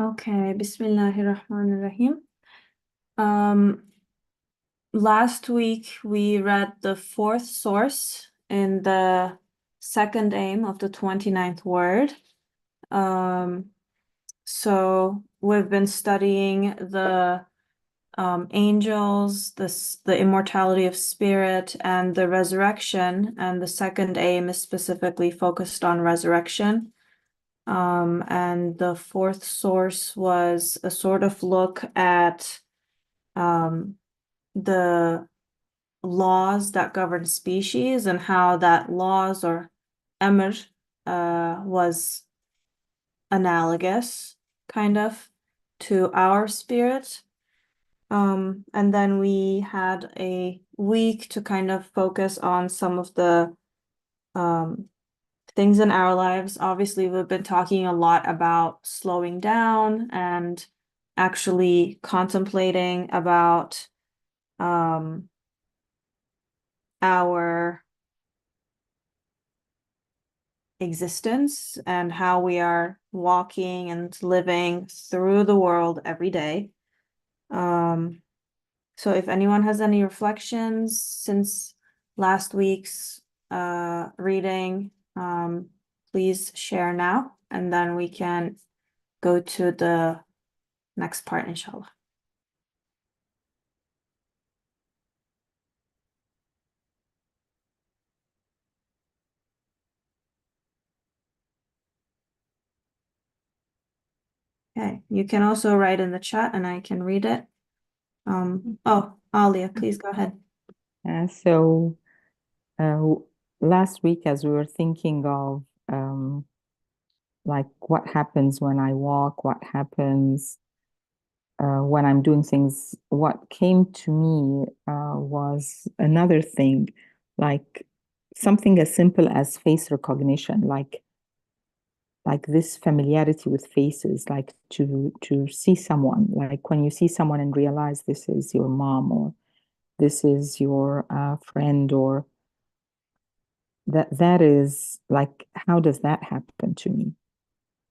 Okay, Bismillahirrahmanirrahim. Um, Last week we read the fourth source in the second aim of the 29th word. Um, so we've been studying the angels, the immortality of spirit, and the resurrection, and the second aim is specifically focused on resurrection. And the fourth source was a sort of look at the laws that govern species and how that laws or emir was analogous, kind of, to our spirit. And then we had a week to kind of focus on some of the things in our lives. Obviously, we've been talking a lot about slowing down and actually contemplating about our existence and how we are walking and living through the world every day. So if anyone has any reflections since last week's reading, please share now, and then we can go to the next part, inshallah. Okay, you can also write in the chat and I can read it. Oh, Alia, please go ahead. So uh, last week, as we were thinking of like what happens when I walk, what happens when I'm doing things, what came to me was another thing, like something as simple as face recognition, like this familiarity with faces, like to see someone, like when you see someone and realize this is your mom or this is your friend, or that is like, how does that happen to me?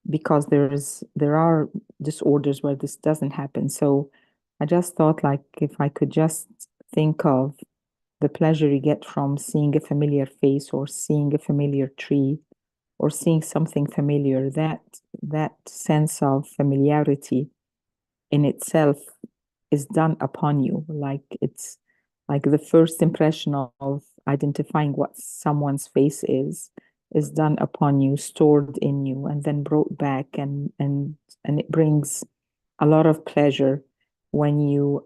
Because there are disorders where this doesn't happen. So I just thought, like, if I could just think of the pleasure you get from seeing a familiar face or seeing a familiar tree or seeing something familiar, that sense of familiarity in itself is done upon you. Like it's like the first impression of identifying what someone's face is done upon you, stored in you, and then brought back, and it brings a lot of pleasure when you're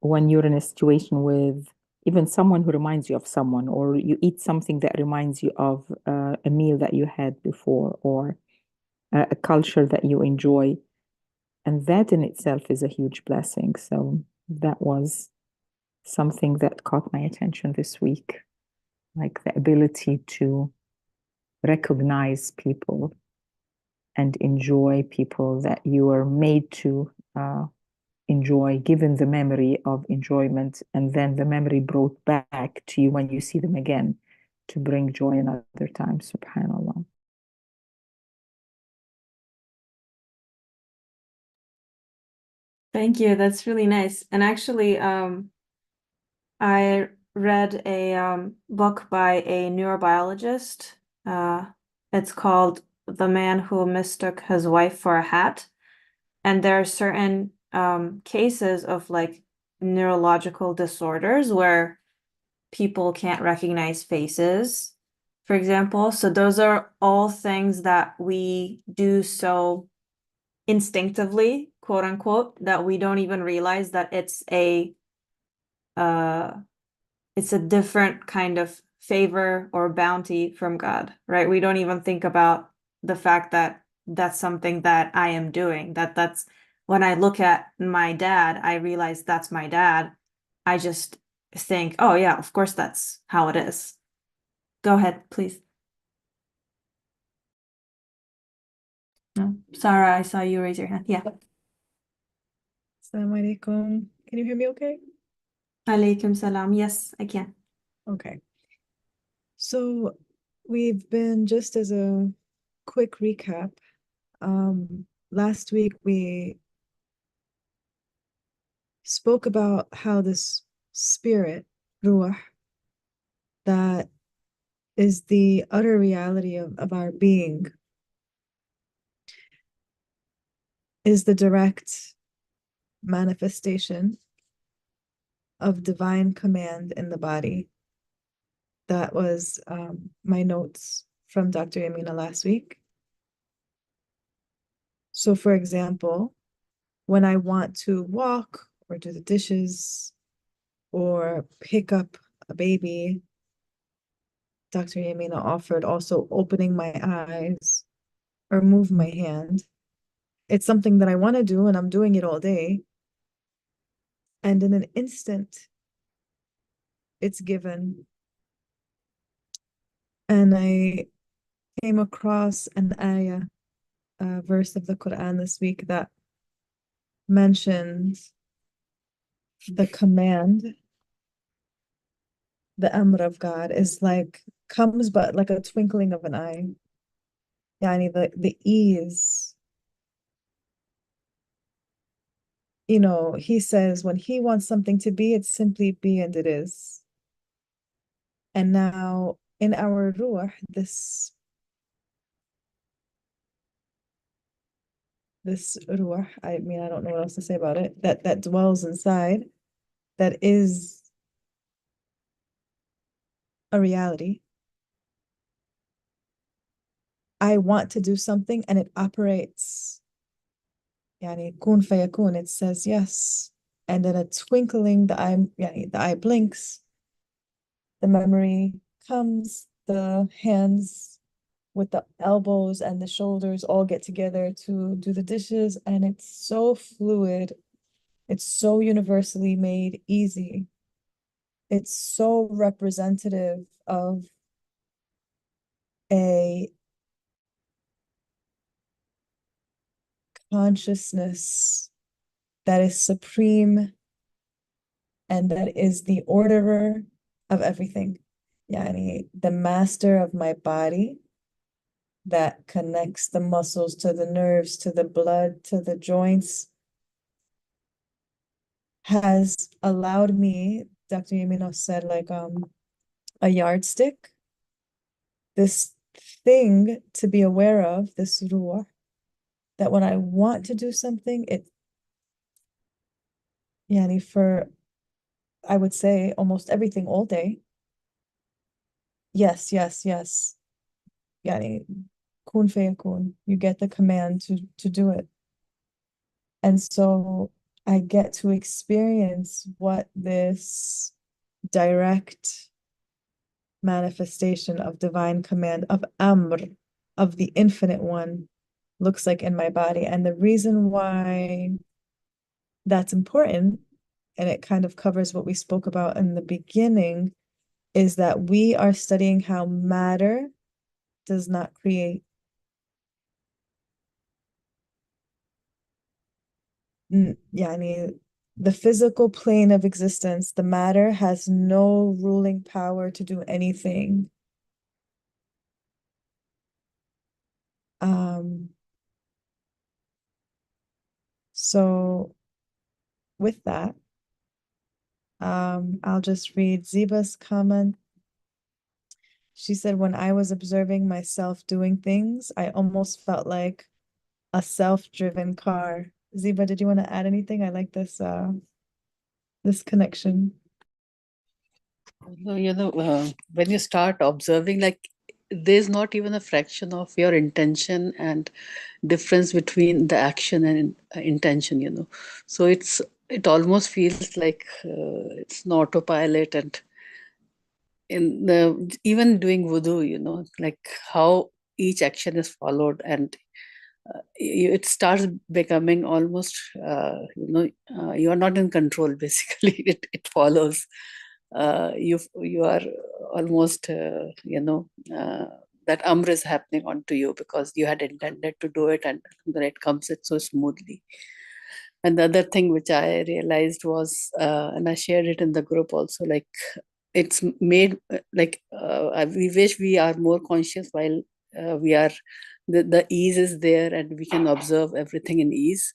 in a situation with even someone who reminds you of someone, or you eat something that reminds you of a meal that you had before, or a culture that you enjoy. And that in itself is a huge blessing. So that was something that caught my attention this week, like the ability to recognize people and enjoy people that you are made to enjoy, given the memory of enjoyment, and then the memory brought back to you when you see them again to bring joy another time. SubhanAllah. Thank you. That's really nice. And actually, I read a book by a neurobiologist. It's called The Man Who Mistook His Wife for a Hat. And there are certain cases of like neurological disorders where people can't recognize faces, for example. So those are all things that we do so instinctively, quote unquote, that we don't even realize that uh it's a different kind of favor or bounty from God, right? We don't even think about the fact that that's something that I am doing. That's when I look at my dad, I realize that's my dad. I just think, oh yeah, of course that's how it is. Go ahead, please. No. Sarah, I saw you raise your hand. Yeah. Assalamu alaikum. Can you hear me okay? Alaikum salam. Yes, I can. Okay. So we've been, just as a quick recap, last week we spoke about how this spirit, ruh, that is the utter reality of our being, is the direct manifestation of divine command in the body. That was my notes from Dr. Yamina last week. So, for example, when I want to walk or do the dishes or pick up a baby, Dr. Yamina offered also opening my eyes or move my hand. It's something that I want to do and I'm doing it all day. And in an instant, it's given. And I came across an ayah, a verse of the Quran this week that mentions the command, the amr of God is like, comes but like a twinkling of an eye. Yani the ease. You know, he says when he wants something to be, it's simply be and it is. And now in our ruh, this ruh, I mean, I don't know what else to say about it, that dwells inside, that is a reality. I want to do something and it operates. Yani kun fayakun, it says yes. And then a twinkling, the eye blinks, the memory comes, the hands with the elbows and the shoulders all get together to do the dishes, and it's so fluid. It's so universally made easy. It's so representative of a consciousness that is supreme and that is the orderer of everything. Yani, the master of my body that connects the muscles to the nerves, to the blood, to the joints, has allowed me, Dr. Yamino said, like a yardstick, this thing to be aware of, this ruh, that when I want to do something, yani for, I would say, almost everything all day. Yes, yes, yes. Yani, kun fayakun. You get the command to do it. And so I get to experience what this direct manifestation of divine command, of Amr, of the infinite one, looks like in my body. And the reason why that's important, and it kind of covers what we spoke about in the beginning, is that we are studying how matter does not create. Yani, the physical plane of existence, the matter has no ruling power to do anything. So with that, I'll just read Ziba's comment. She said, when I was observing myself doing things, I almost felt like a self-driven car. Ziba, did you want to add anything? I like this connection. When you start observing, like there's not even a fraction of your intention and difference between the action and intention, so it almost feels like it's an autopilot. And in the even doing wudu, like how each action is followed, and it starts becoming almost you are not in control basically. It follows. You are almost that amr is happening onto you because you had intended to do it, and then it comes it so smoothly. And the other thing which I realized was, and I shared it in the group also, like it's made we wish we are more conscious while we are the ease is there and we can observe everything in ease.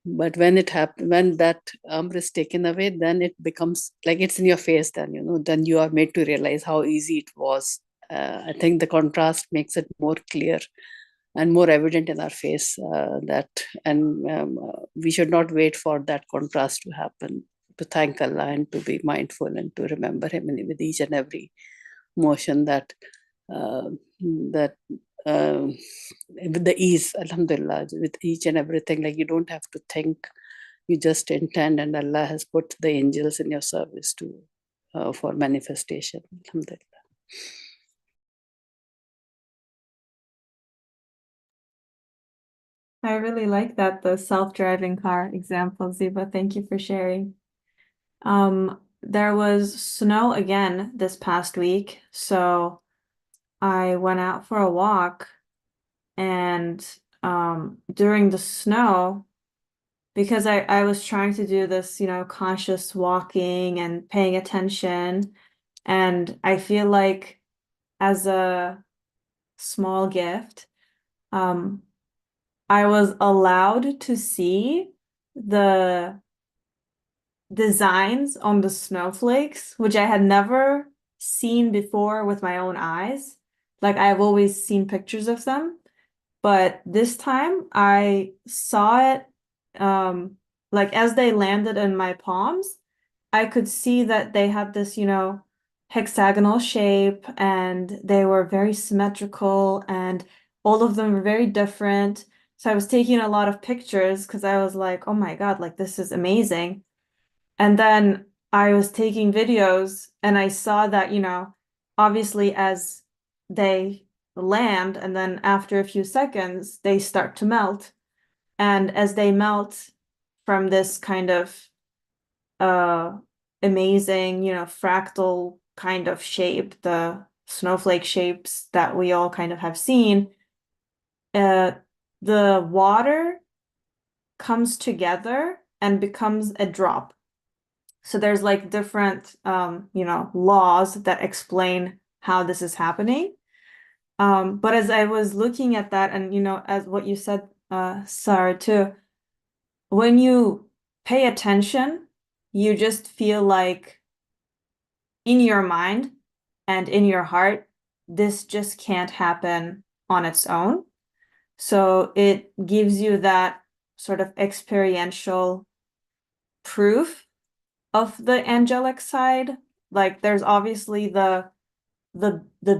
But when when that amr is taken away, then it becomes like it's in your face. Then then you are made to realize how easy it was. I think the contrast makes it more clear and more evident in our face, we should not wait for that contrast to happen to thank Allah and to be mindful and to remember Him with each and every motion that uh, that with the ease, alhamdulillah, with each and everything. Like you don't have to think, you just intend, and Allah has put the angels in your service to for manifestation, alhamdulillah. I really like that, the self-driving car example, Ziba. Thank you for sharing. There was snow again this past week, so I went out for a walk, and during the snow, because I was trying to do this, conscious walking and paying attention, and I feel like as a small gift, I was allowed to see the designs on the snowflakes, which I had never seen before with my own eyes. Like I've always seen pictures of them, but this time I saw it, like as they landed in my palms, I could see that they had this, hexagonal shape, and they were very symmetrical, and all of them were very different. So I was taking a lot of pictures because I was like, oh my God, like this is amazing. And then I was taking videos and I saw that, obviously as they land and then after a few seconds, they start to melt. And as they melt from this kind of amazing, fractal kind of shape, the snowflake shapes that we all kind of have seen, the water comes together and becomes a drop. So there's like different, laws that explain how this is happening. But as I was looking at that, and as what you said, Sarah, too, when you pay attention, you just feel like in your mind and in your heart, this just can't happen on its own. So it gives you that sort of experiential proof of the angelic side. Like there's obviously the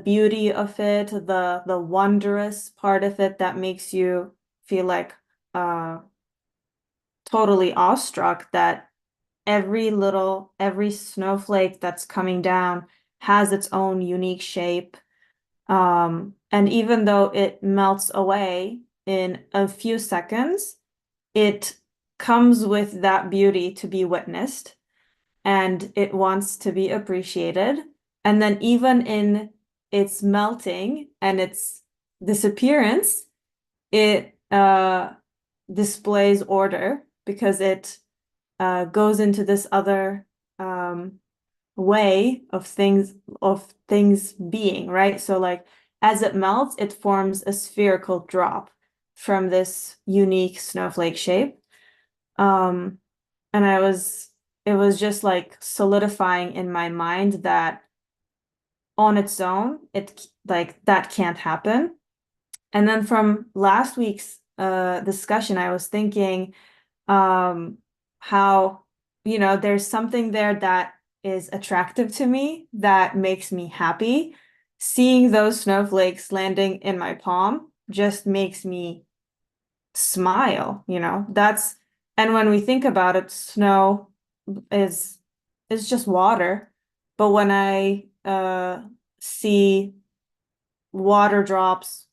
beauty of it, the wondrous part of it that makes you feel like totally awestruck that every snowflake that's coming down has its own unique shape. And even though it melts away in a few seconds, it comes with that beauty to be witnessed, and it wants to be appreciated. And then even in its melting and its disappearance, it displays order because it goes into this other way of things being, right? So like as it melts, it forms a spherical drop from this unique snowflake shape. And it was just like solidifying in my mind that on its own, it like that can't happen. And then from last week's discussion, I was thinking how, there's something there that is attractive to me, that makes me happy. Seeing those snowflakes landing in my palm just makes me smile, and when we think about it, snow is just water. But when I see water drops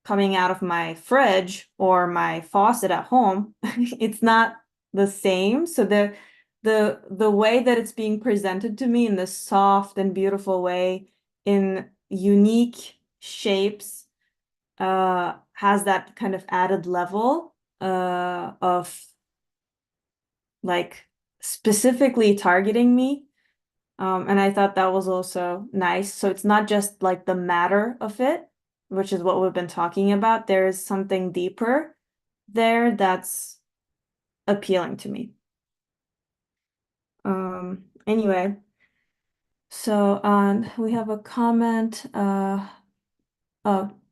coming out of my fridge or my faucet at home, it's not the same. So the way that it's being presented to me in this soft and beautiful way, in unique shapes, has that kind of added level of like specifically targeting me. And I thought that was also nice. So it's not just like the matter of it, which is what we've been talking about, there is something deeper there that's appealing to me. Anyway, so we have a comment. Oh,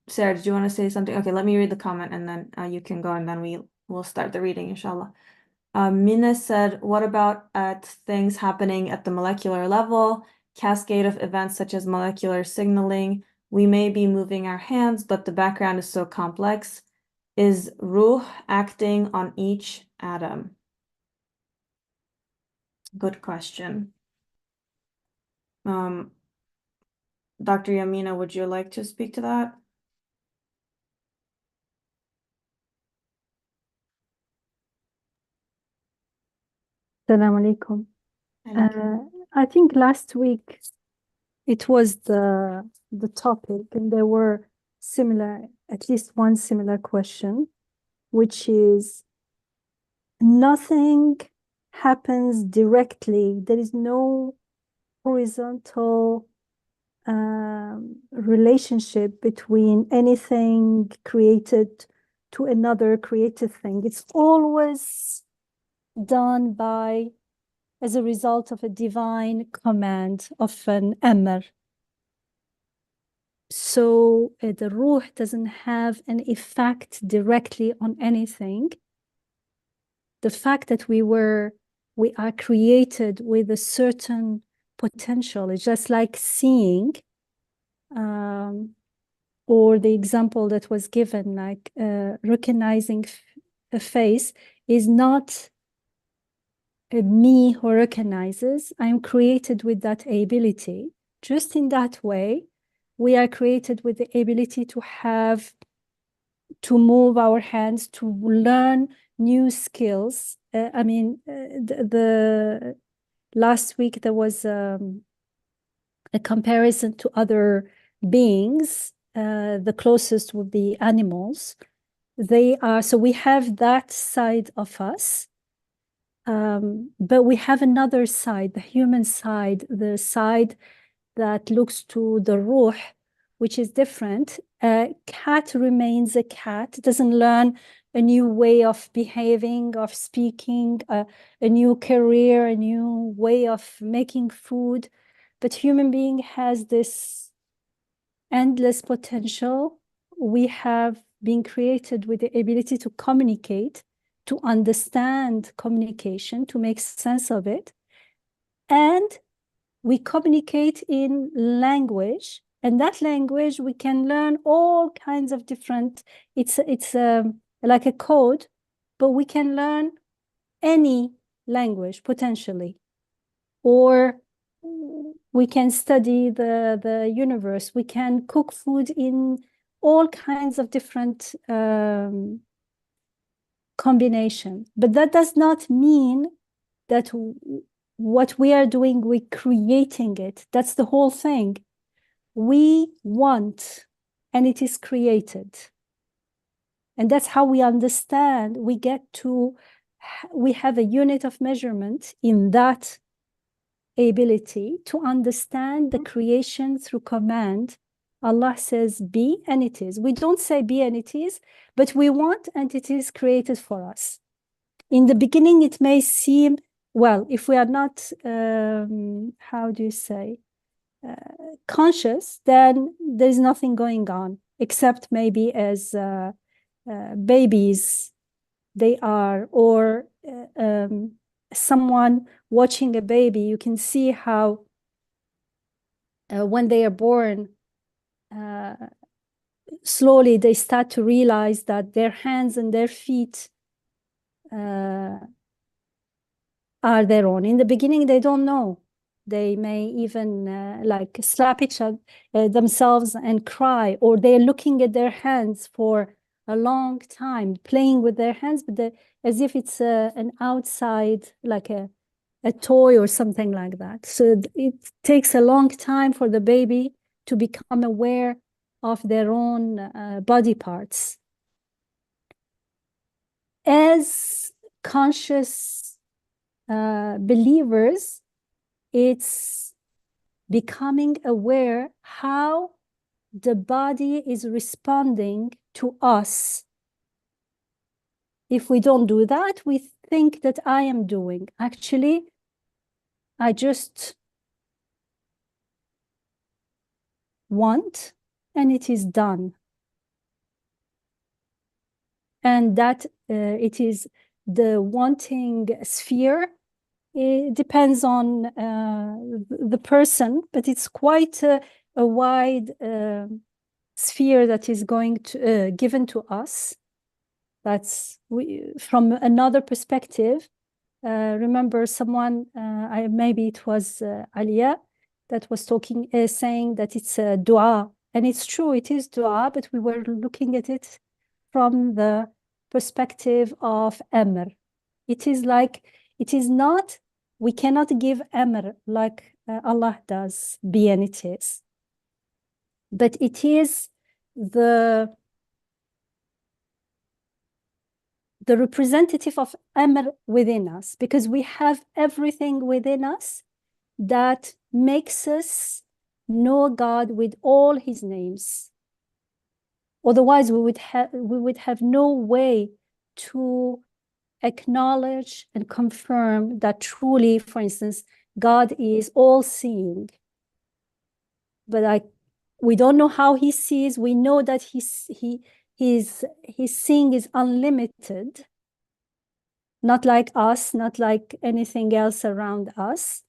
Sarah, did you want to say something? Okay, let me read the comment and then you can go and then we'll start the reading, inshallah. Mina said, what about at things happening at the molecular level, cascade of events such as molecular signaling? We may be moving our hands, but the background is so complex. Is ruh acting on each atom? Good question. Dr. Yamina, would you like to speak to that? Assalamu alaikum. I think last week it was the topic, and there were at least one similar question, which is nothing happens directly. There is no horizontal relationship between anything created to another created thing. It's always done as a result of a divine command of an amr. So the ruh doesn't have an effect directly on anything. The fact that we are created with a certain potential is just like seeing, or the example that was given, like recognizing a face is not me who recognizes. I'm created with that ability. Just in that way, we are created with the ability to move our hands, to learn new skills. The last week there was a comparison to other beings. The closest would be animals. So we have that side of us. But we have another side, the human side, the side that looks to the ruh, which is different. A cat remains a cat, doesn't learn a new way of behaving, of speaking, a new career, a new way of making food. But human being has this endless potential. We have been created with the ability to communicate, to understand communication, to make sense of it. And we communicate in language, and that language we can learn all kinds of different, it's like a code, but we can learn any language potentially. Or we can study the universe. We can cook food in all kinds of different combination. But that does not mean that what we are doing, we're creating it. That's the whole thing. We want, and it is created. And that's how we understand. We have a unit of measurement in that ability to understand the creation through command. Allah says be, and it is. We don't say be and it is, but we want, and it is created for us. In the beginning, it may seem, well, if we are not, conscious, then there's nothing going on, except maybe as babies they are, or someone watching a baby, you can see how when they are born, slowly they start to realize that their hands and their feet are their own. In the beginning, they don't know. They may even like slap each other themselves and cry, or they're looking at their hands for a long time, playing with their hands, but as if it's an outside, like a toy or something like that. So it takes a long time for the baby to become aware of their own body parts. As conscious believers, it's becoming aware how the body is responding to us. If we don't do that, we think that I am doing. Actually, I just want, and it is done. And that it is the wanting sphere. It depends on the person, but it's quite a wide sphere that is going to given to us. That's from another perspective. Remember someone, maybe it was Alia, that was talking, saying that it's a dua. And it's true, it is dua, but we were looking at it from the perspective of amr. It is like, it is not, we cannot give amr like Allah does, be and it is. But it is the representative of amr within us, because we have everything within us that makes us know God with all his names. Otherwise, we would have no way to acknowledge and confirm that truly, for instance, God is all-seeing. But we don't know how he sees. We know that his seeing is unlimited, not like us, not like anything else around us.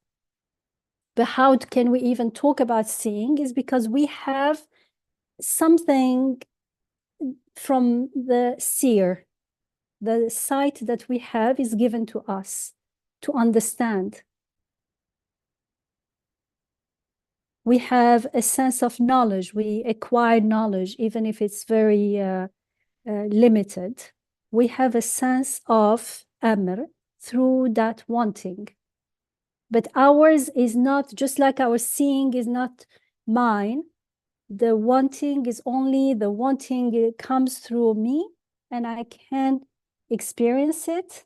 But how can we even talk about seeing? Is because we have something from the seer. The sight that we have is given to us to understand. We have a sense of knowledge. We acquire knowledge, even if it's very limited. We have a sense of amr through that wanting. But ours is not, just like our seeing is not mine. The wanting is only, the wanting comes through me, and I can experience it.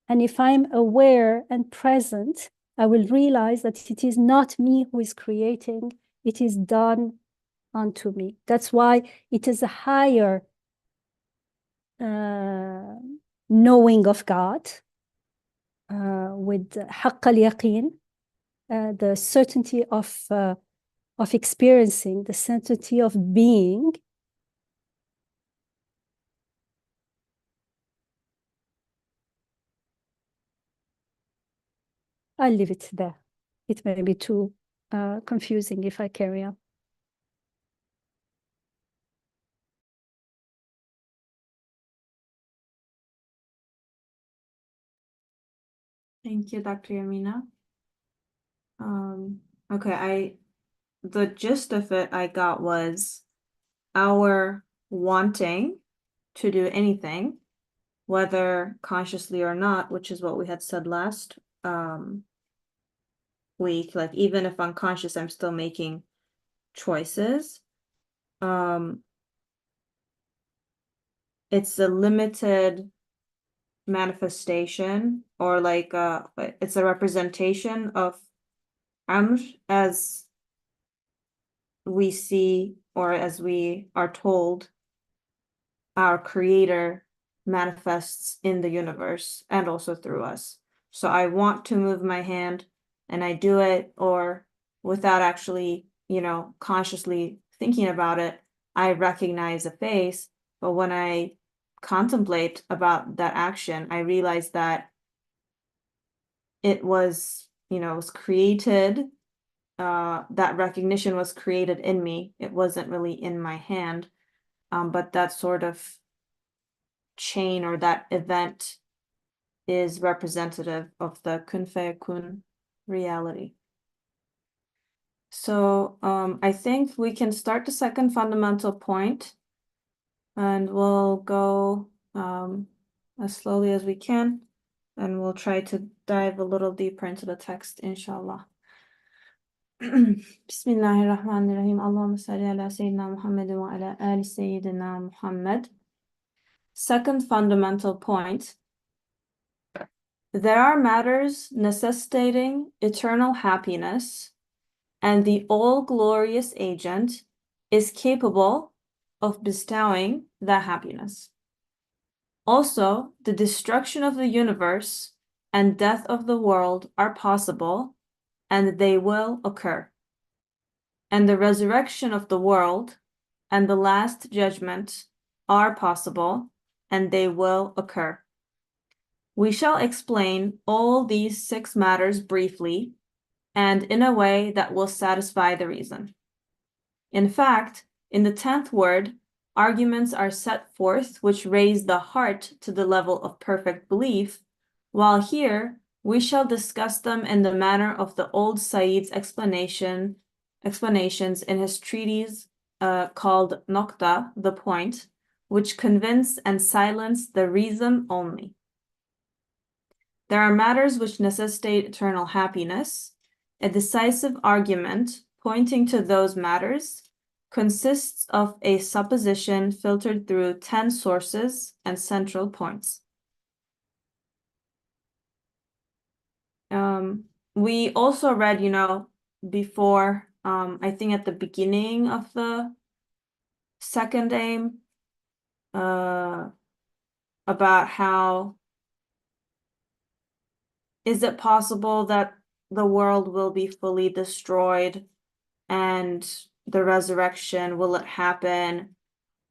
And if I'm aware and present, I will realize that it is not me who is creating, it is done unto me. That's why it is a higher knowing of God, with haqq al-yaqeen, the certainty of experiencing, the certainty of being. I'll leave it there. It may be too confusing if I carry on. Thank you, Dr. Yamina. Okay, the gist of it I got was our wanting to do anything, whether consciously or not, which is what we had said last week. Like, even if unconscious, I'm still making choices. It's a limited manifestation, or like it's a representation of amr as we see, or as we are told, our creator manifests in the universe and also through us. So I want to move my hand and I do it, or without actually, consciously thinking about it, I recognize a face. But when I contemplate about that action, I realize that it was, was created, that recognition was created in me. It wasn't really in my hand. But that sort of chain, or that event, is representative of the kun fayakun reality. So I think we can start the second fundamental point, and we'll go as slowly as we can, and we'll try to dive a little deeper into the text, inshallah. Bismillahirrahmanirrahim. Allahumma salli ala Sayyidina Muhammad wa ala ali Sayyidina Muhammad. Second fundamental point. There are matters necessitating eternal happiness, and the all-glorious agent is capable of bestowing that happiness. Also, the destruction of the universe and death of the world are possible, and they will occur. And the resurrection of the world and the last judgment are possible, and they will occur. We shall explain all these 6 matters briefly and in a way that will satisfy the reason. In fact, in the 10th word, arguments are set forth which raise the heart to the level of perfect belief, while here we shall discuss them in the manner of the old Sayyid's explanations in his treatise called Nokta, the point, which convince and silence the reason only. There are matters which necessitate eternal happiness. A decisive argument pointing to those matters consists of a supposition filtered through 10 sources and central points. We also read, before, I think at the beginning of the second aim, about how is it possible that the world will be fully destroyed and the resurrection, will it happen?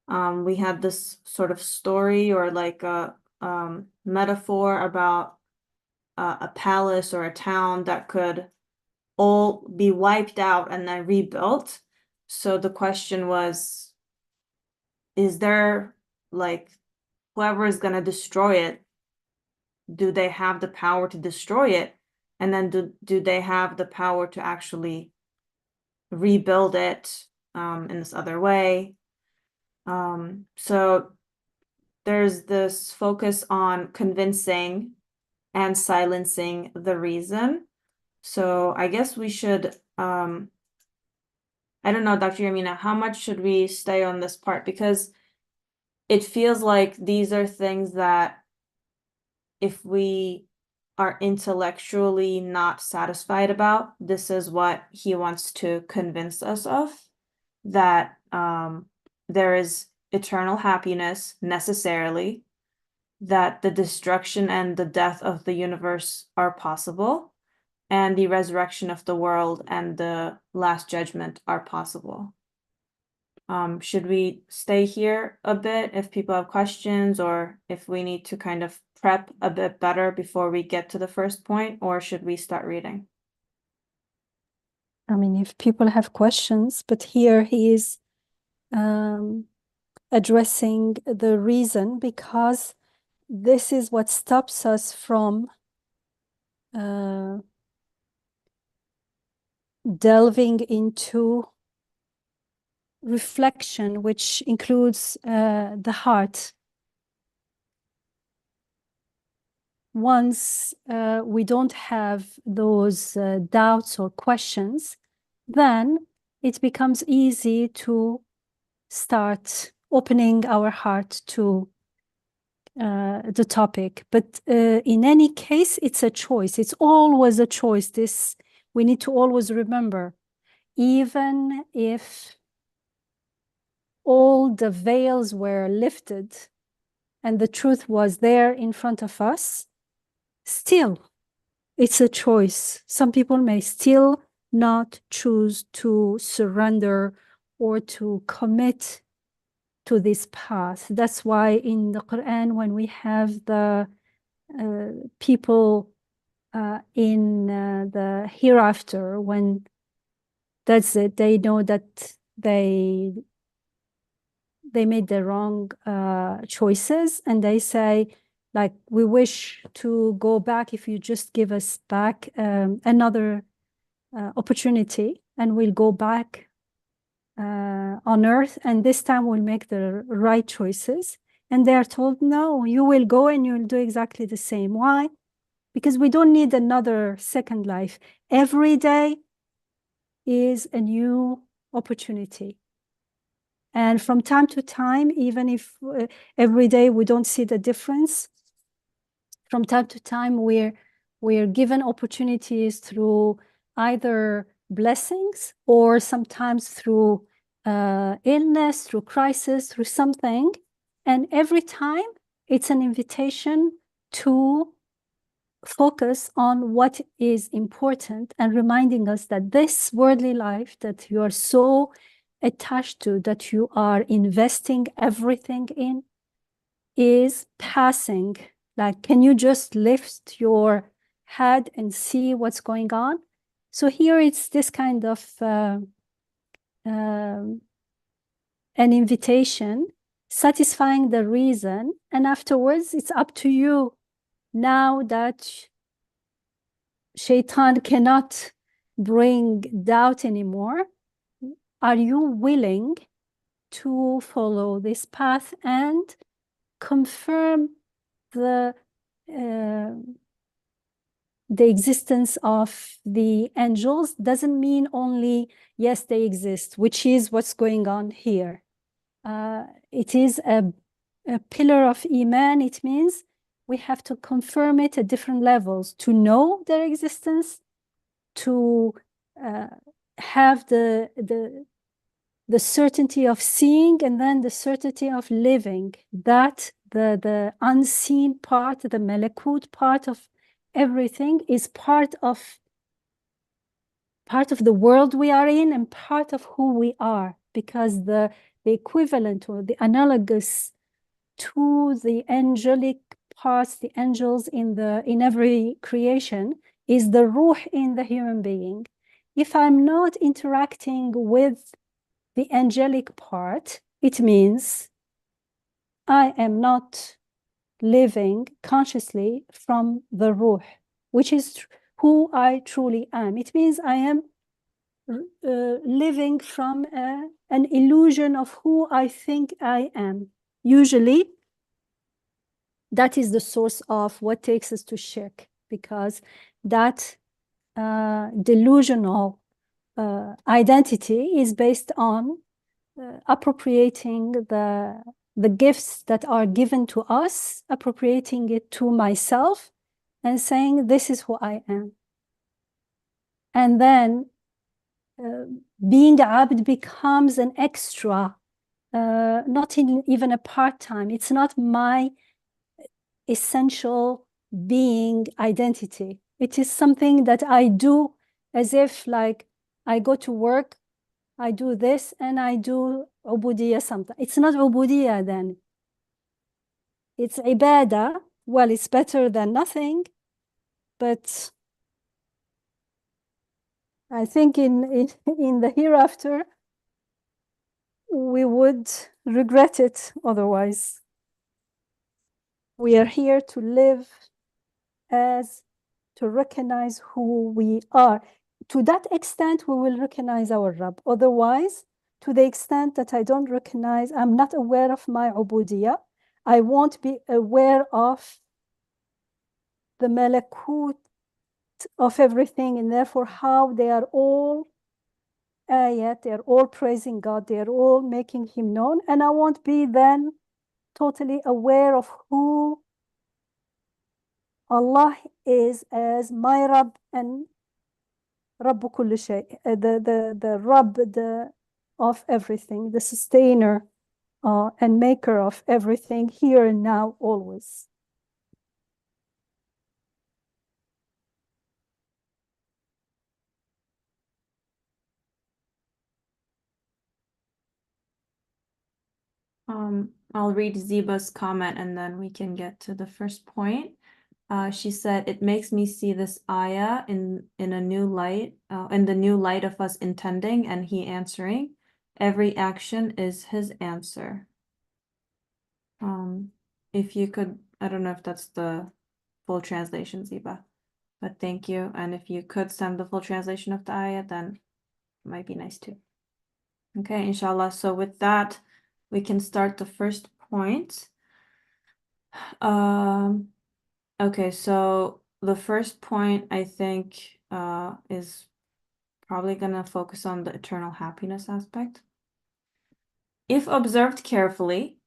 We had this sort of story or like a metaphor about a palace or a town that could all be wiped out and then rebuilt. So the question was, is there like whoever is going to destroy it, do they have the power to destroy it? And then do they have the power to actually rebuild it in this other way? So there's this focus on convincing and silencing the reason. So I guess we should, I don't know, Dr. Yamina, how much should we stay on this part? Because it feels like these are things that if we are intellectually not satisfied about, this is what he wants to convince us of, that there is eternal happiness necessarily, that the destruction and the death of the universe are possible, and the resurrection of the world and the last judgment are possible. Should we stay here a bit if people have questions, or if we need to kind of prep a bit better before we get to the first point, or should we start reading? I mean, if people have questions, but here he is addressing the reason, because this is what stops us from delving into reflection, which includes the heart. Once we don't have those doubts or questions, then it becomes easy to start opening our heart to the topic. But in any case, it's a choice. It's always a choice. This we need to always remember. Even if all the veils were lifted and the truth was there in front of us, still, it's a choice. Some people may still not choose to surrender or to commit to this path. That's why in the Quran, when we have the people in the hereafter, when that's it, they know that they made the wrong choices, and they say, like, we wish to go back if you just give us back another opportunity, and we'll go back on earth, and this time we'll make the right choices. And they are told, no, you will go and you'll do exactly the same. Why? Because we don't need another second life. Every day is a new opportunity. And from time to time, even if every day we don't see the difference, from time to time we're given opportunities through either blessings or sometimes through illness, through crisis, through something. And every time it's an invitation to focus on what is important and reminding us that this worldly life that you are so attached to, that you are investing everything in, is passing. Like, can you just lift your head and see what's going on? So here it's this kind of an invitation, satisfying the reason, and afterwards it's up to you. Now that Shaitan cannot bring doubt anymore, are you willing to follow this path and confirm the existence of the angels? Doesn't mean only, yes, they exist, which is what's going on here. It is a pillar of Iman. It means we have to confirm it at different levels, to know their existence, to have the certainty of seeing, and then the certainty of living, that the unseen part, the malakut part of everything is part of the world we are in and part of who we are, because the equivalent or the analogous to the angelic parts, the angels in every creation, is the ruh in the human being. If I'm not interacting with the angelic part, it means I am not living consciously from the ruh, which is who I truly am. It means I am living from an illusion of who I think I am. Usually, that is the source of what takes us to shirk, because that delusional identity is based on appropriating the gifts that are given to us, appropriating it to myself, and saying, this is who I am. And then being abd becomes an extra, not even a part-time. It's not my essential being identity. It is something that I do as if, like, I go to work, I do this, and I do ubudiyah sometimes. It's not ubudiyah then. It's ibadah. Well, it's better than nothing, but I think in the hereafter, we would regret it otherwise. We are here to live as, to recognize who we are. To that extent, we will recognize our Rabb. Otherwise, to the extent that I don't recognize, I'm not aware of my ubudiyah, I won't be aware of the malakut of everything, and therefore how they are all ayat, they are all praising God, they are all making Him known, and I won't be then totally aware of who Allah is as my Rabb and Rabbu kulli shay, the Rabb of everything, the sustainer and maker of everything, here and now, always. I'll read Ziba's comment and then we can get to the first point. She said, it makes me see this ayah in a new light, in the new light of us intending and He answering. Every action is His answer. If you could, I don't know if that's the full translation, Ziba, but thank you. And if you could send the full translation of the ayah, then it might be nice too. Okay, inshallah. So with that, we can start the first point. Okay, so the first point I think is probably gonna focus on the eternal happiness aspect. If observed carefully,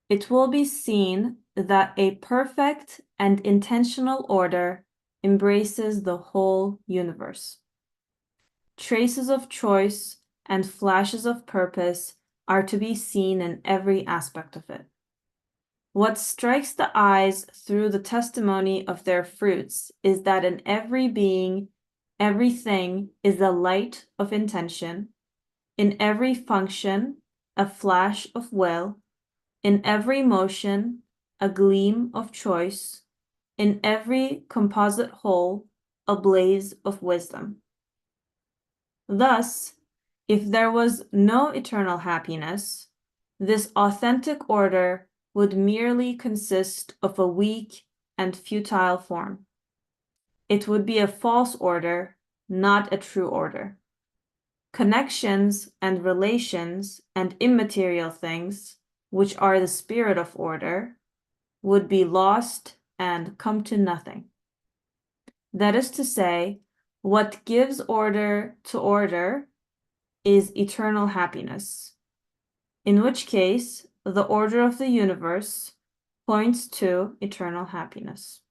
it will be seen that a perfect and intentional order embraces the whole universe. Traces of choice and flashes of purpose are to be seen in every aspect of it. What strikes the eyes through the testimony of their fruits is that in every being, everything is the light of intention, in every function, a flash of will, in every motion, a gleam of choice, in every composite whole, a blaze of wisdom. Thus, if there was no eternal happiness, this authentic order would merely consist of a weak and futile form. It would be a false order, not a true order. Connections and relations and immaterial things, which are the spirit of order, would be lost and come to nothing. That is to say, what gives order to order is eternal happiness, in which case the order of the universe points to eternal happiness.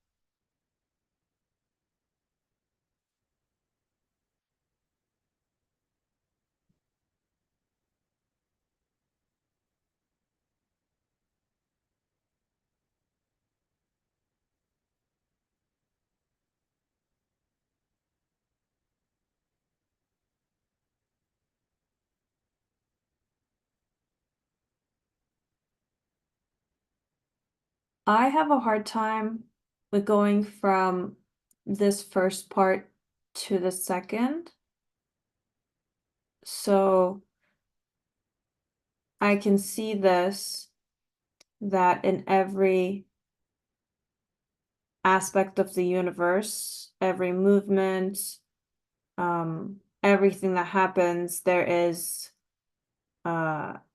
I have a hard time with going from this first part to the second. So I can see this, that in every aspect of the universe, every movement, everything that happens, there is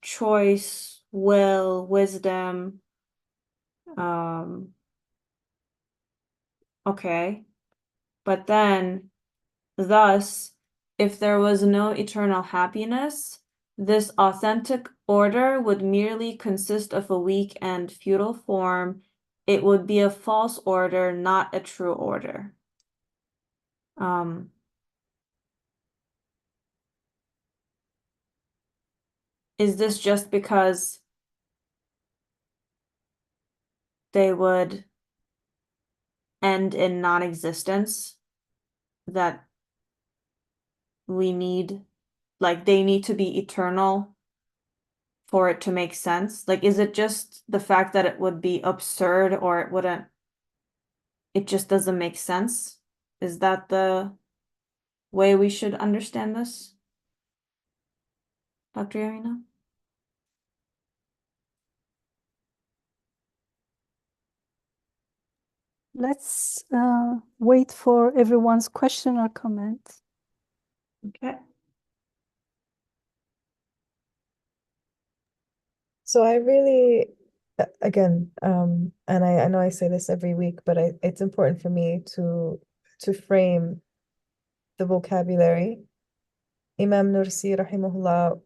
choice, will, wisdom. Okay. But then, thus, if there was no eternal happiness, this authentic order would merely consist of a weak and futile form. It would be a false order, not a true order. Is this just because they would end in non-existence, that we need, like, they need to be eternal for it to make sense? Like, is it just the fact that it would be absurd, or it just doesn't make sense? Is that the way we should understand this, Dr. Yarina? Let's wait for everyone's question or comment. Okay. So I really, again, and I know I say this every week, but it's important for me to frame the vocabulary. Imam Nursi, rahimahullah,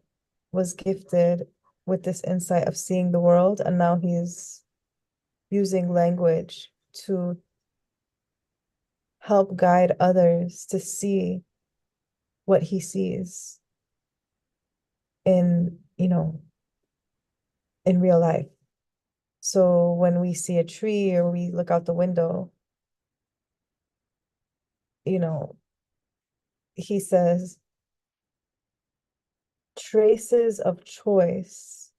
was gifted with this insight of seeing the world, and now he's using language to help guide others to see what he sees in, in real life. So when we see a tree or we look out the window, he says, traces of choice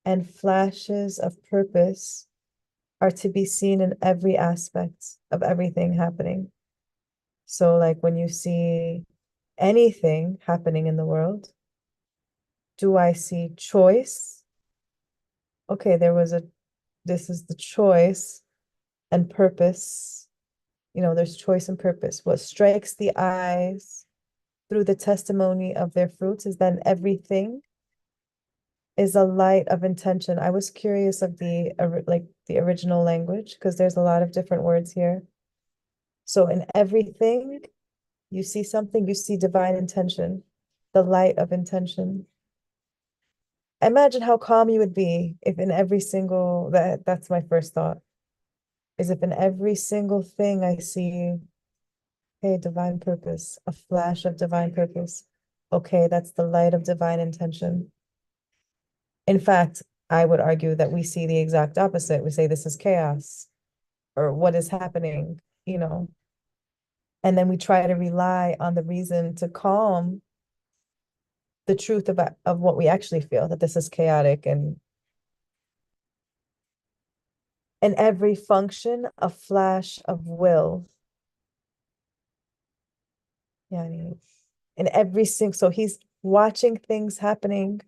and flashes of purpose are to be seen in every aspect of everything happening. So like when you see anything happening in the world, do I see choice? Okay, this is the choice and purpose. There's choice and purpose. What strikes the eyes through the testimony of their fruits is then everything is a light of intention. I was curious of the original language, because there's a lot of different words here. So in everything, you see something, you see divine intention, the light of intention. Imagine how calm you would be if in every single, that's my first thought, is if in every single thing I see, hey, divine purpose, a flash of divine purpose, okay, that's the light of divine intention. In fact, I would argue that we see the exact opposite. We say this is chaos, or what is happening, you know. And then we try to rely on the reason to calm the truth of what we actually feel, that this is chaotic, and in every function, a flash of will. Yeah, in every single, so he's watching things happening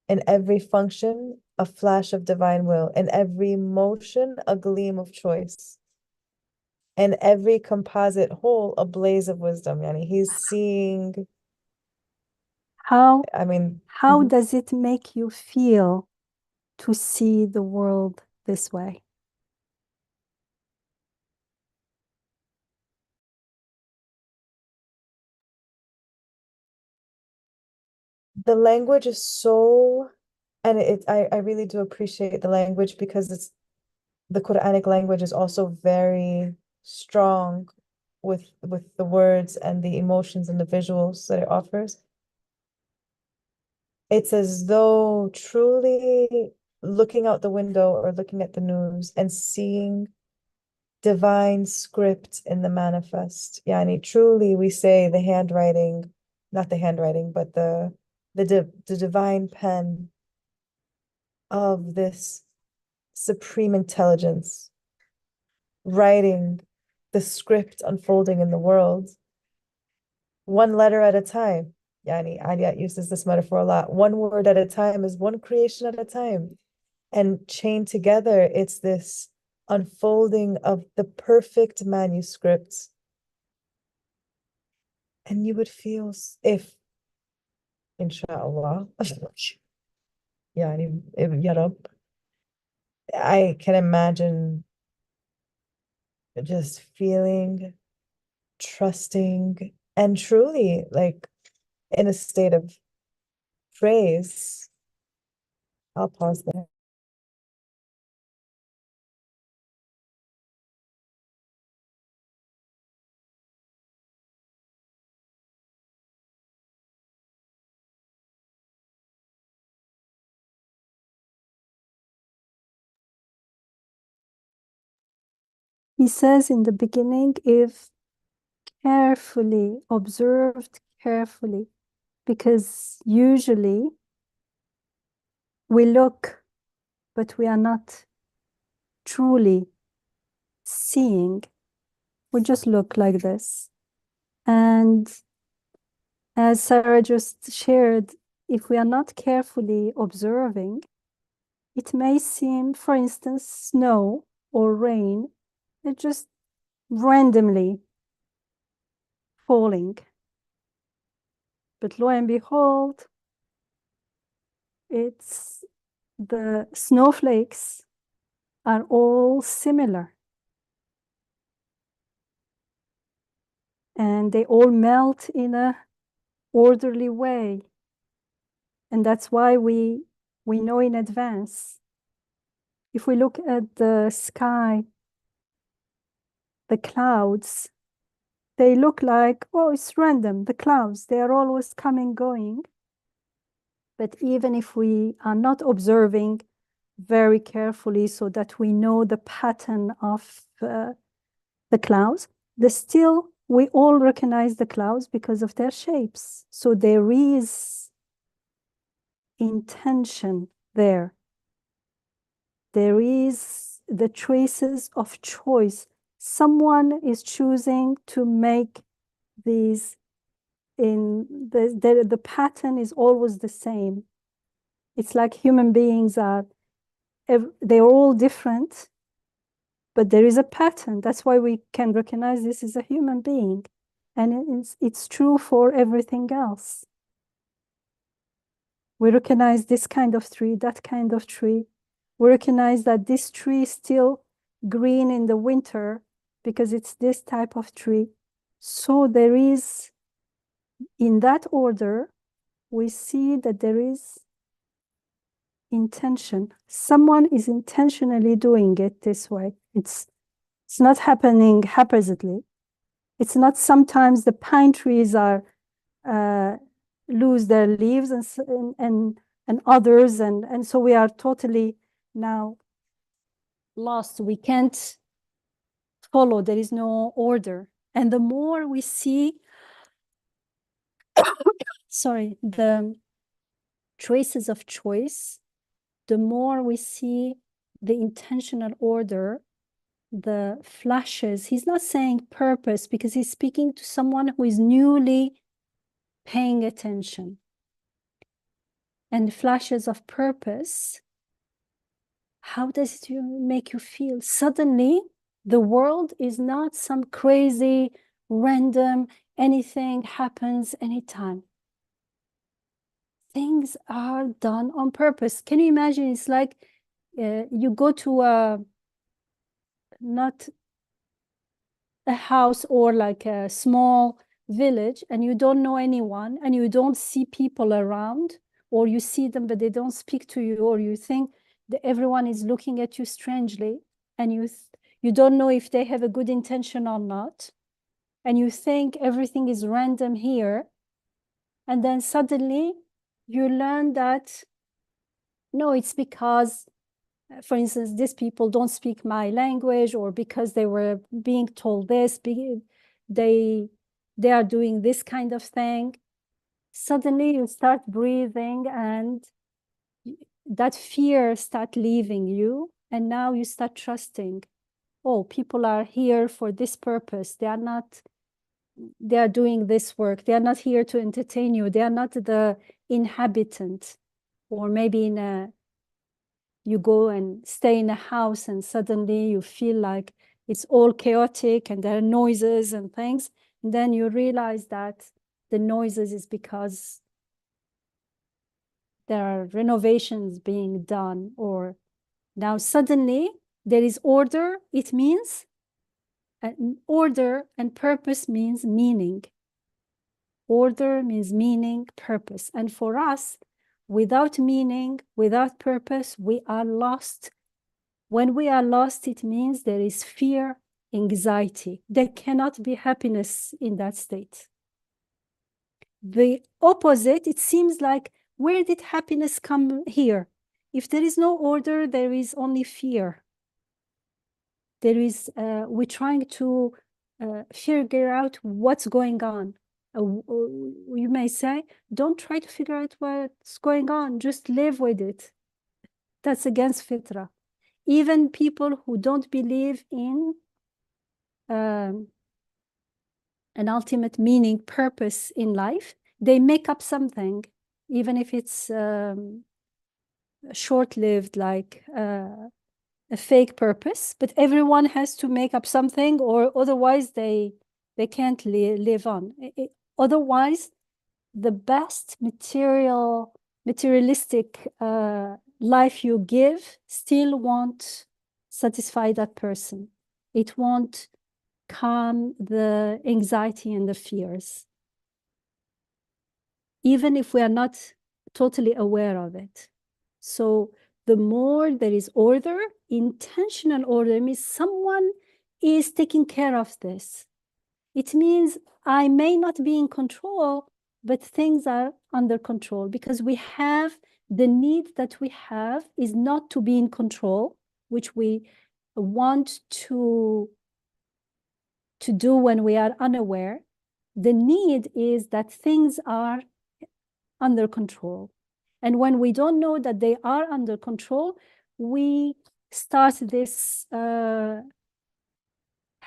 in every function, a flash of divine will, in every motion, a gleam of choice, in every composite whole, a blaze of wisdom. Yani he's seeing, How I mean, how mhm. does it make you feel to see the world this way? The language is so, and I really do appreciate the language because the Quranic language is also very strong with the words and the emotions and the visuals that it offers. It's as though truly looking out the window or looking at the news and seeing divine script in the manifest. Yani truly we say the handwriting, not the handwriting, but the divine pen of this supreme intelligence writing the script unfolding in the world, one letter at a time. Yani Aliyat uses this metaphor a lot. One word at a time is one creation at a time. And chained together, it's this unfolding of the perfect manuscript. And you would feel if, inshallah, yani, ya Rab, I can imagine just feeling, trusting, and truly like in a state of praise. I'll pause there. He says in the beginning, if carefully observed carefully, because usually we look, but we are not truly seeing. We just look like this. And as Sarah just shared, if we are not carefully observing, it may seem, for instance, snow or rain, it just randomly falling. But lo and behold, it's the snowflakes are all similar. And they all melt in a orderly way. And that's why we know in advance. If we look at the sky, the clouds, they look like, oh, it's random. The clouds, they are always coming, going. But even if we are not observing very carefully so that we know the pattern of the clouds, still we all recognize the clouds because of their shapes. So there is intention there. There is the traces of choice. Someone is choosing to make these the pattern is always the same. It's like human beings are, they're all different, but there is a pattern. That's why we can recognize this is a human being. And it's true for everything else. We recognize this kind of tree, that kind of tree. We recognize that this tree is still green in the winter because it's this type of tree. So there is, in that order, we see that there is intention. Someone is intentionally doing it this way. It's not happening haphazardly. It's not sometimes the pine trees are lose their leaves and others, and so we are totally now lost. We can't follow. There is no order. And the more we see, sorry, the traces of choice, the more we see the intentional order, the flashes. He's not saying purpose because he's speaking to someone who is newly paying attention. And flashes of purpose, how does it make you feel? Suddenly, the world is not some crazy, random, anything happens anytime. Things are done on purpose. Can you imagine? It's like you go to not a house or like a small village and you don't know anyone and you don't see people around, or you see them but they don't speak to you, or you think that everyone is looking at you strangely and you don't know if they have a good intention or not, and you think everything is random here, and then suddenly you learn that no, it's because for instance, these people don't speak my language, or because they were being told this, they are doing this kind of thing. Suddenly you start breathing and that fear start leaving you. And now you start trusting, oh, people are here for this purpose. They are doing this work. They are not here to entertain you. They are not the inhabitant. Or maybe you go and stay in a house and suddenly you feel like it's all chaotic and there are noises and things. And then you realize that the noises is because there are renovations being done, or now suddenly there is order. It means order, and purpose means meaning. Order means meaning, purpose. And for us, without meaning, without purpose, we are lost. When we are lost, it means there is fear, anxiety. There cannot be happiness in that state. The opposite, it seems like, where did happiness come here? If there is no order, there is only fear. There is, we're trying to figure out what's going on. You may say, don't try to figure out what's going on, just live with it. That's against fitra. Even people who don't believe in an ultimate meaning, purpose in life, they make up something, even if it's short-lived, like a fake purpose, but everyone has to make up something, or otherwise they can't live on. Otherwise, the best materialistic life you give still won't satisfy that person. It won't calm the anxiety and the fears, even if we are not totally aware of it. So the more there is order, intentional order means someone is taking care of this. It means I may not be in control, but things are under control, because we have the need that we have is not to be in control, which we want to do when we are unaware. The need is that things are under control. And when we don't know that they are under control, we start this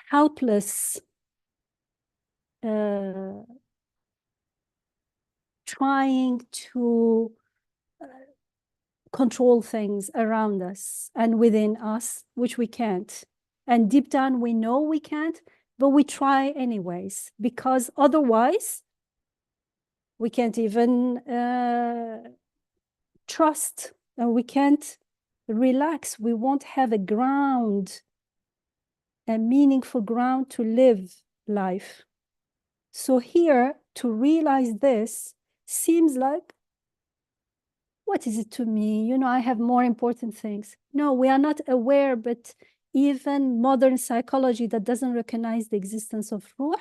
helpless trying to control things around us and within us, which we can't. And deep down, we know we can't, but we try anyways, because otherwise we can't even trust, and we can't relax. We won't have a ground, a meaningful ground to live life. So here, to realize this seems like, what is it to me? You know, I have more important things. No, we are not aware, but even modern psychology that doesn't recognize the existence of ruh,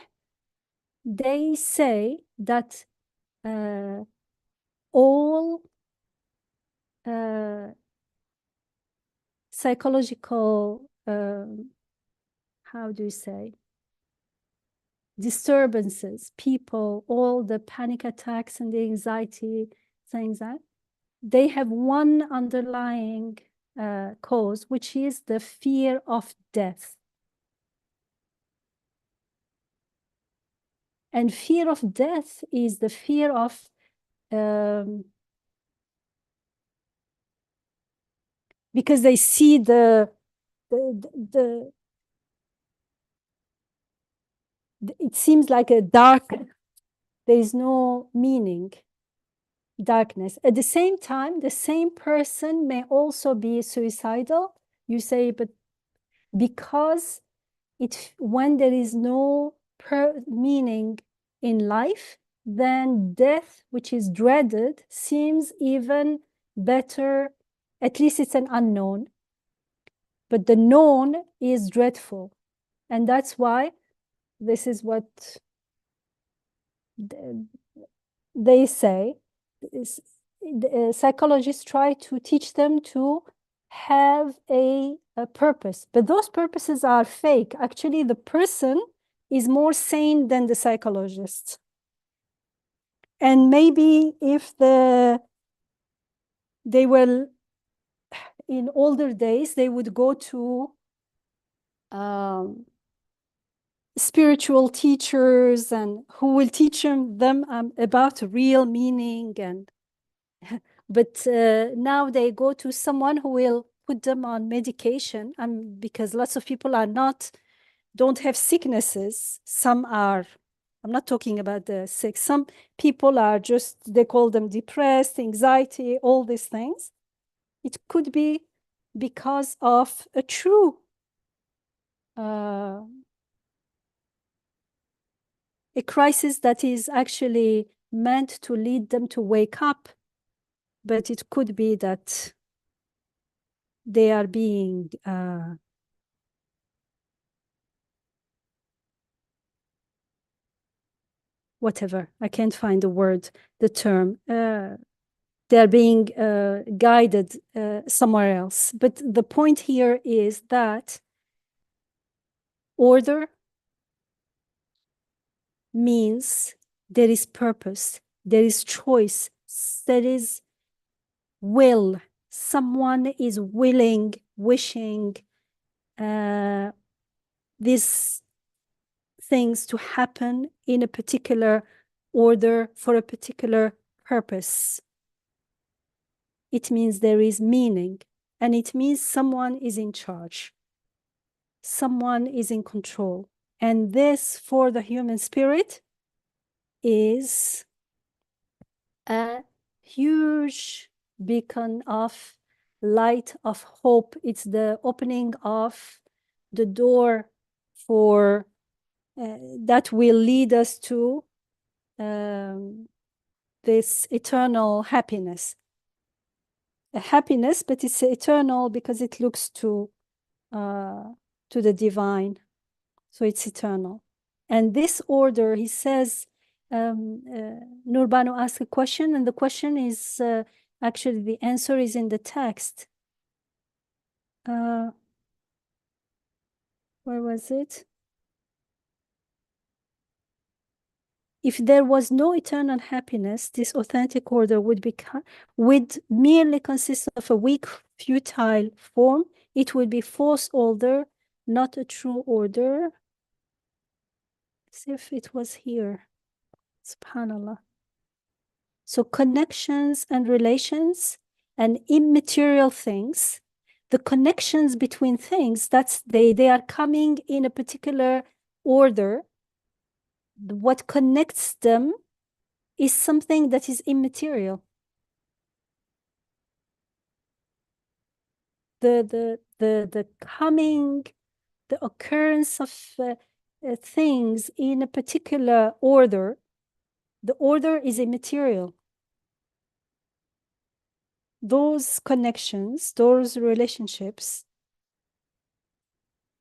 they say that all psychological, how do you say, disturbances, people, all the panic attacks and the anxiety, things that they have one underlying cause, which is the fear of death. And fear of death is the fear of because they see it seems like a dark, there is no meaning, darkness. At the same time, the same person may also be suicidal. You say, but because when there is no meaning in life, then death, which is dreaded, seems even better. At least it's an unknown, but the known is dreadful. And that's why this is what they say. Psychologists try to teach them to have a purpose, but those purposes are fake. Actually, the person is more sane than the psychologist. And maybe if they were in older days, they would go to spiritual teachers and who will teach them about real meaning. And but now they go to someone who will put them on medication, because lots of people don't have sicknesses. Some are, I'm not talking about the sick. Some people are just, they call them depressed, anxiety, all these things. It could be because of a true a crisis that is actually meant to lead them to wake up. But it could be that they are being whatever, I can't find the word, the term. They're being guided somewhere else. But the point here is that order means there is purpose, there is choice, there is will. Someone is willing, wishing these things to happen in a particular order for a particular purpose. It means there is meaning, and it means someone is in charge. Someone is in control. And this, for the human spirit, is a huge beacon of light, of hope. It's the opening of the door for that will lead us to this eternal happiness. A happiness, but it's eternal because it looks to the divine. So it's eternal. And this order, he says, Nurbanu asked a question, and the question is actually the answer is in the text. Where was it? If there was no eternal happiness, this authentic order would merely consist of a weak, futile form. It would be false order, not a true order. See if it was here. SubhanAllah. So connections and relations and immaterial things, the connections between things, they are coming in a particular order. What connects them is something that is immaterial. The coming, the occurrence of things in a particular order, the order is immaterial. Those connections, those relationships,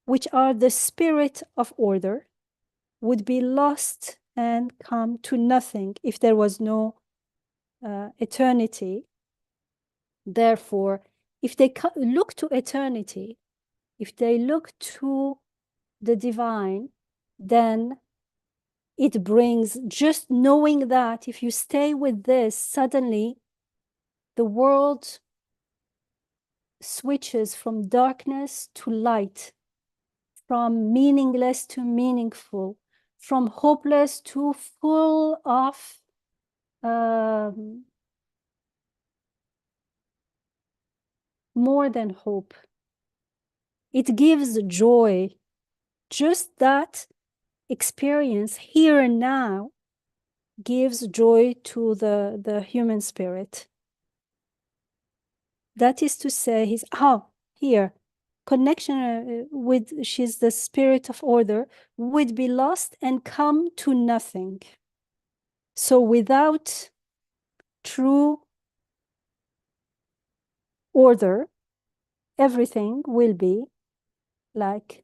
which are the spirit of order, would be lost and come to nothing if there was no eternity. Therefore, if they look to eternity, if they look to the divine, then it brings, just knowing that if you stay with this, suddenly the world switches from darkness to light, from meaningless to meaningful, from hopeless to full of more than hope. It gives joy. Just that experience here and now gives joy to the human spirit. That is to say, here, connection with, she's the spirit of order, would be lost and come to nothing. So without true order, everything will be like,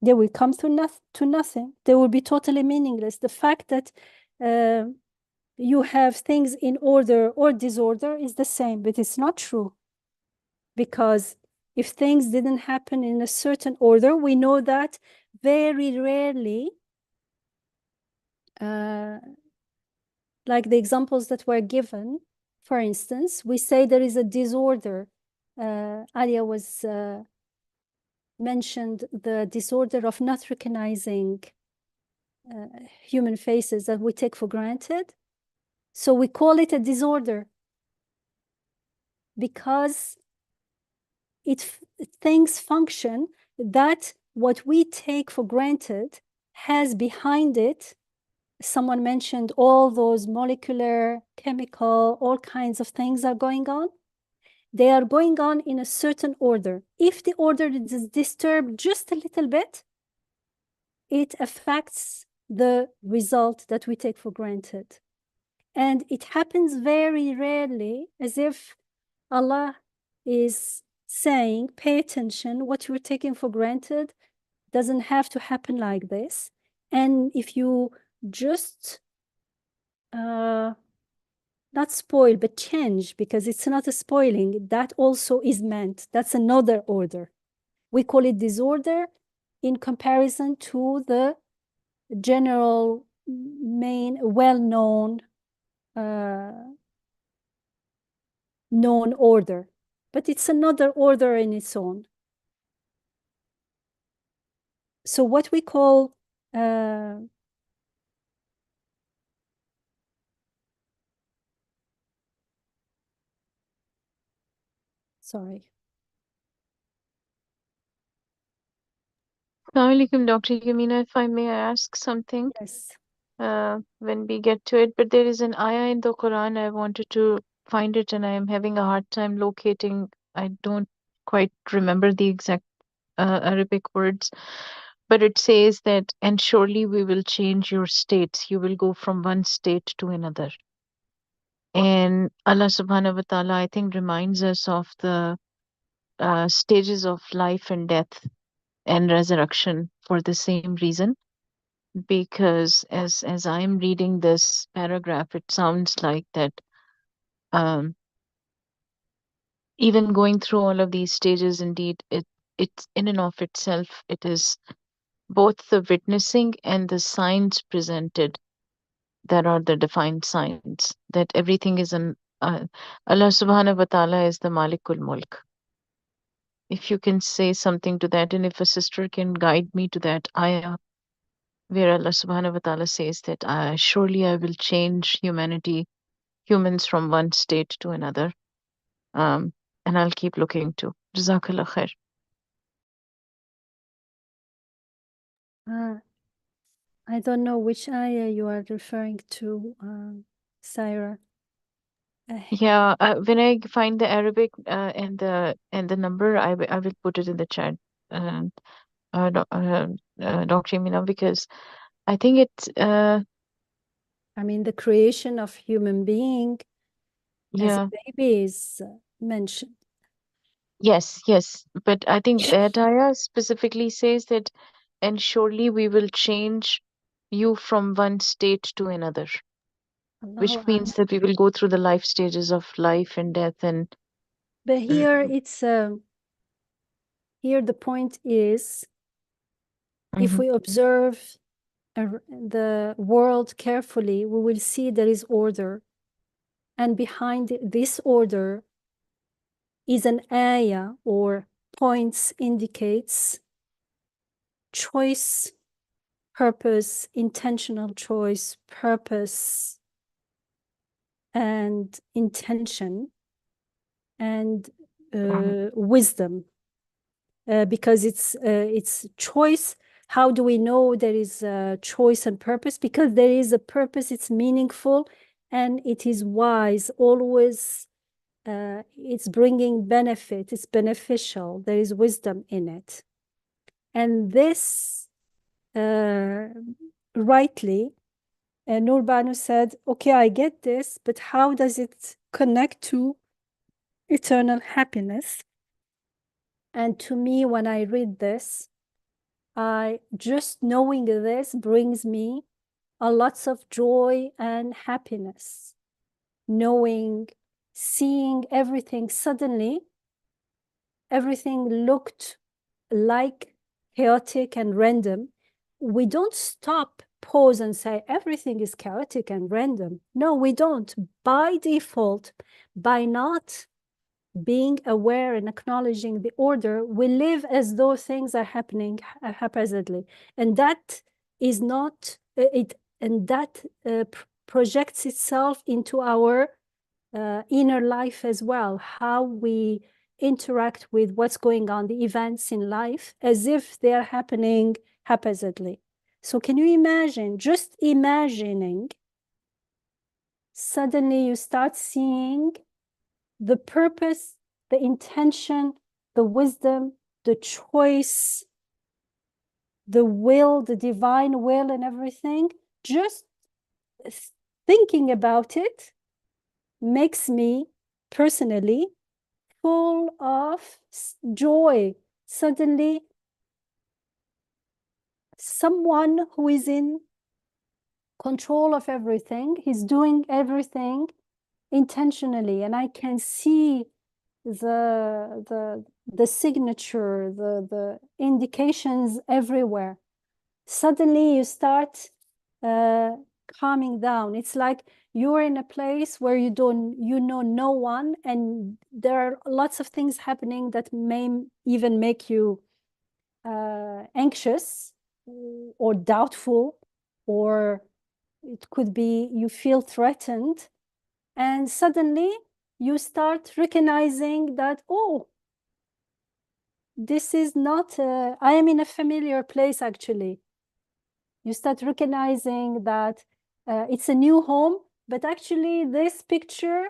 they will come to nothing. They will be totally meaningless. The fact that you have things in order or disorder is the same, but it's not true. Because if things didn't happen in a certain order, we know that very rarely, like the examples that were given, for instance, we say there is a disorder. Alia was mentioned the disorder of not recognizing human faces that we take for granted. So we call it a disorder because things function that what we take for granted has behind it. Someone mentioned all those molecular, chemical, all kinds of things are going on. They are going on in a certain order. If the order is disturbed just a little bit, it affects the result that we take for granted. And it happens very rarely, as if Allah is saying, pay attention, what you're taking for granted doesn't have to happen like this. And if you just not spoil, but change, because it's not a spoiling, that also is meant. That's another order. We call it disorder in comparison to the general, main, well-known, known order. But it's another order in its own. So what we call sorry. Assalamu alaikum, Dr. Yamina, if I may ask something Yes. when we get to it. But there is an ayah in the Quran, I wanted to find it and I am having a hard time locating. I don't quite remember the exact Arabic words, but it says that, and surely we will change your states. You will go from one state to another. And Allah subhanahu wa ta'ala, I think, reminds us of the stages of life and death and resurrection for the same reason. Because as I'm reading this paragraph, it sounds like that even going through all of these stages, indeed, it's in and of itself, it is both the witnessing and the signs presented that are the defined signs that everything is an Allah subhanahu wa ta'ala is the Malikul Mulk. If you can say something to that, and if a sister can guide me to that ayah where Allah subhanahu wa ta'ala says that surely I will change humans from one state to another. And I'll keep looking too. Jazakallah khair. I don't know which ayah you are referring to, Syra. Yeah, when I find the Arabic and the number, I will put it in the chat, Dr. Yamina, because I think it's I mean, the creation of human being as yeah. a baby is mentioned. Yes, but I think that ayah specifically says that, and surely we will change you from one state to another. which Allahu means A'lam. that we will go through the life stages of life and death and But here it's here the point is, if Mhm. we observe the world carefully, we will see there is order, and behind this order is an ayah or points indicates choice, purpose, intentional choice, purpose, and intention, and wisdom, because it's choice. How do we know there is a choice and purpose? Because there is a purpose, it's meaningful, and it is wise, always it's bringing benefit, it's beneficial, there is wisdom in it. And this rightly, Nur Banu said, okay, I get this, but how does it connect to eternal happiness? And to me, when I read this, I just knowing this brings me a lots of joy and happiness. Knowing, seeing everything suddenly, everything looked like chaotic and random. We don't stop, pause, and say everything is chaotic and random. No, we don't. By default, by not being aware and acknowledging the order, we live as though things are happening haphazardly, and that is not it, and that projects itself into our inner life as well. How we interact with what's going on, the events in life, as if they are happening haphazardly. So can you imagine, just imagining, suddenly you start seeing the purpose, the intention, the wisdom, the choice, the will, the divine will, and everything. Just thinking about it makes me personally full of joy. Suddenly, someone who is in control of everything, he's doing everything intentionally, and I can see the signature, the indications everywhere. Suddenly you start calming down. It's like you're in a place where you know no one, and there are lots of things happening that may even make you anxious or doubtful, or it could be you feel threatened, and suddenly you start recognizing that, oh, this is not, I am in a familiar place actually. You start recognizing that it's a new home, but actually this picture,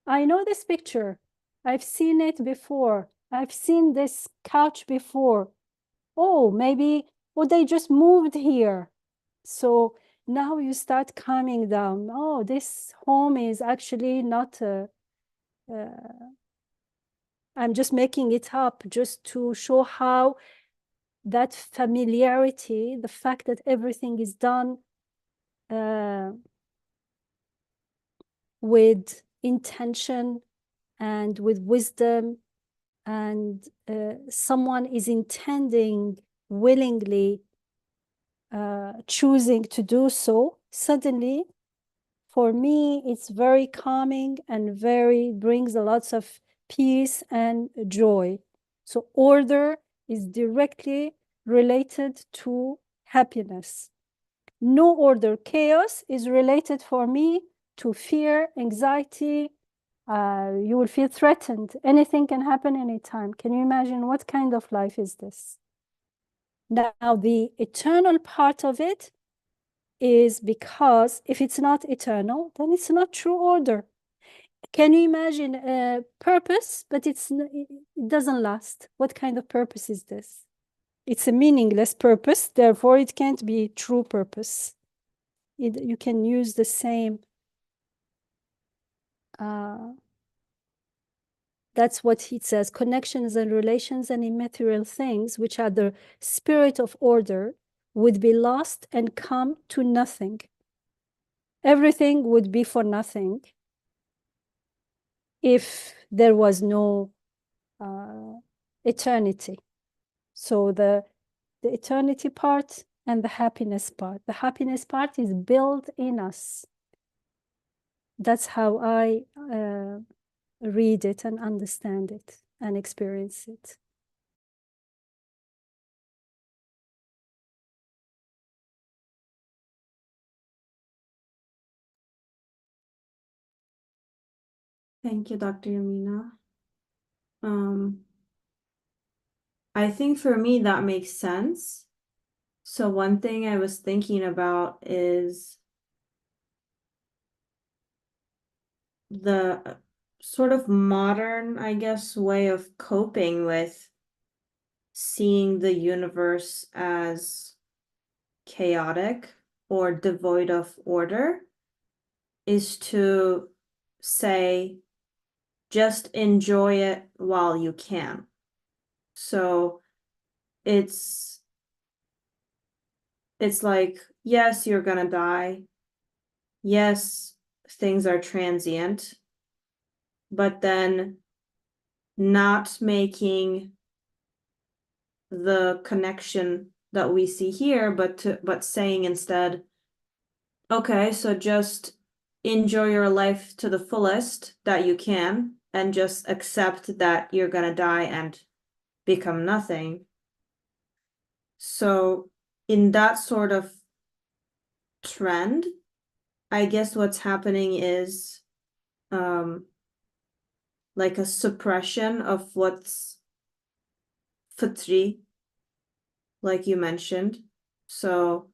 I know this picture. I've seen it before. I've seen this couch before. Oh, maybe, oh, they just moved here. So now you start calming down. Oh, this home is actually not I'm just making it up just to show how that familiarity, the fact that everything is done with intention and with wisdom, and someone is intending willingly choosing to do so, suddenly for me it's very calming and very brings a lots of peace and joy. So order is directly related to happiness. No order, chaos is related for me to fear, anxiety. You will feel threatened. Anything can happen anytime. Can you imagine what kind of life is this? Now, the eternal part of it is because if it's not eternal, then it's not true order. Can you imagine a purpose, but it doesn't last? What kind of purpose is this? It's a meaningless purpose, therefore it can't be true purpose. You can use the same. That's what it says. Connections and relations and immaterial things, which are the spirit of order, would be lost and come to nothing. everything would be for nothing if there was no eternity. So the eternity part and the happiness part. The happiness part is built in us. That's how I read it and understand it and experience it. Thank you, Dr. Yamina. I think for me that makes sense. So one thing I was thinking about is the sort of modern, I guess, way of coping with seeing the universe as chaotic or devoid of order is to say, just enjoy it while you can. So it's like, yes, you're gonna die. Yes, things are transient, but then not making the connection that we see here, but saying instead, okay, so just enjoy your life to the fullest that you can, and just accept that you're gonna die and become nothing. So in that sort of trend, I guess what's happening is like a suppression of what's fitri, like you mentioned. So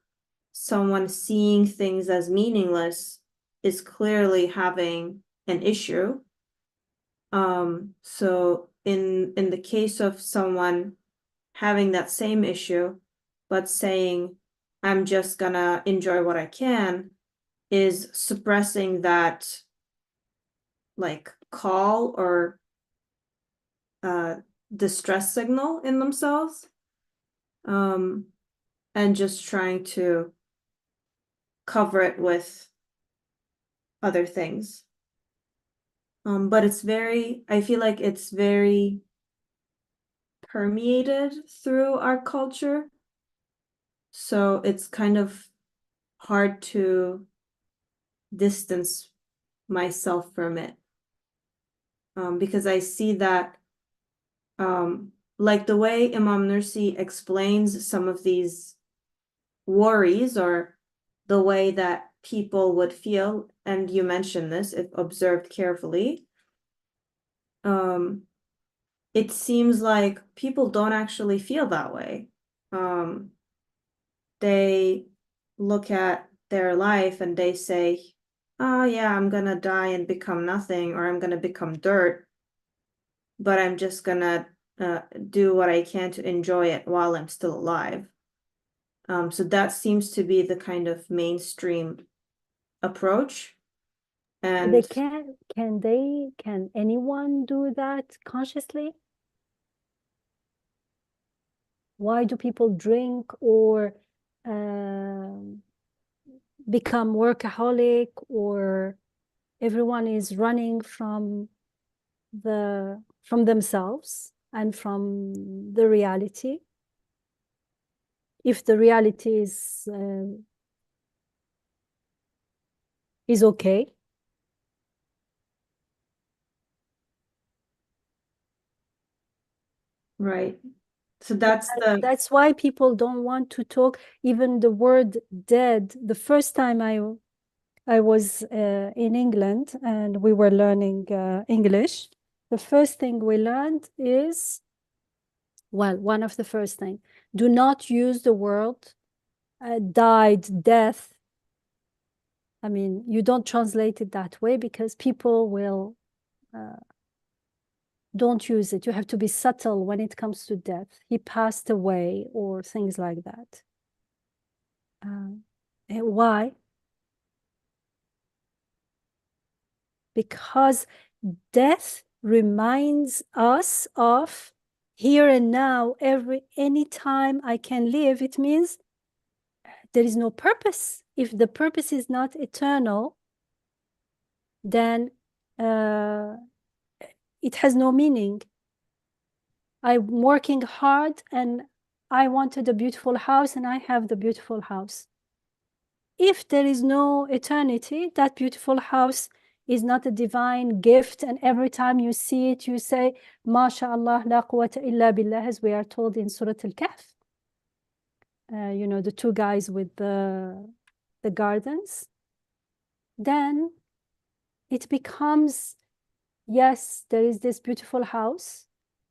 someone seeing things as meaningless is clearly having an issue. So in the case of someone having that same issue, but saying, I'm just gonna enjoy what I can, is suppressing that like call or distress signal in themselves, and just trying to cover it with other things. But I feel like it's very permeated through our culture. So it's kind of hard to distance myself from it. Because I see that, like the way Imam Nursi explains some of these worries or the way that people would feel, and you mentioned this, if observed carefully, it seems like people don't actually feel that way. They look at their life and they say, oh yeah, I'm gonna die and become nothing, or I'm gonna become dirt, but I'm just gonna do what I can to enjoy it while I'm still alive. So that seems to be the kind of mainstream approach. They And can anyone do that consciously? Why do people drink or become workaholic, or everyone is running from themselves and from the reality? If the reality is okay. right. So that's why people don't want to talk. Even the word dead, the first time I was in England and we were learning English, the first thing we learned is, well, one of the first thing, do not use the word died, death. I mean, you don't translate it that way because people will don't use it. You have to be subtle when it comes to death. He passed away or things like that. Why? Because death reminds us of here and now. Any time I can live, it means there is no purpose. If the purpose is not eternal, then it has no meaning. I'm working hard and I wanted a beautiful house and I have the beautiful house. If there is no eternity, that beautiful house is not a divine gift, and every time you see it, you say, MashaAllah, la quwwata illa billah, as we are told in Surah Al-Kahf. You know, the two guys with the gardens. Then it becomes, yes, there is this beautiful house,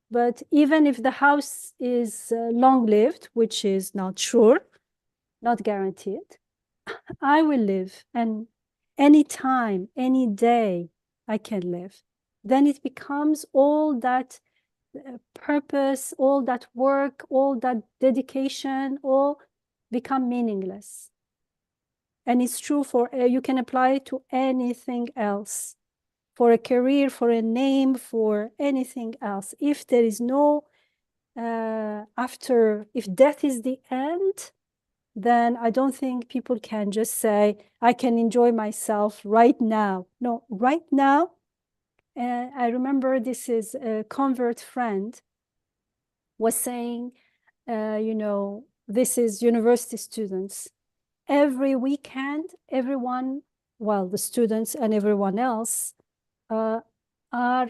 but even if the house is long-lived, which is not sure, not guaranteed, I will live, and any time, any day I can live. Then it becomes all that purpose, all that work, all that dedication, all become meaningless. And it's true for, you can apply it to anything else, for a career, for a name, for anything else. If there is no if death is the end, then I don't think people can just say, I can enjoy myself right now. No, right now, I remember this is a convert friend was saying, you know, this is university students. Every weekend, everyone, well, the students and everyone else are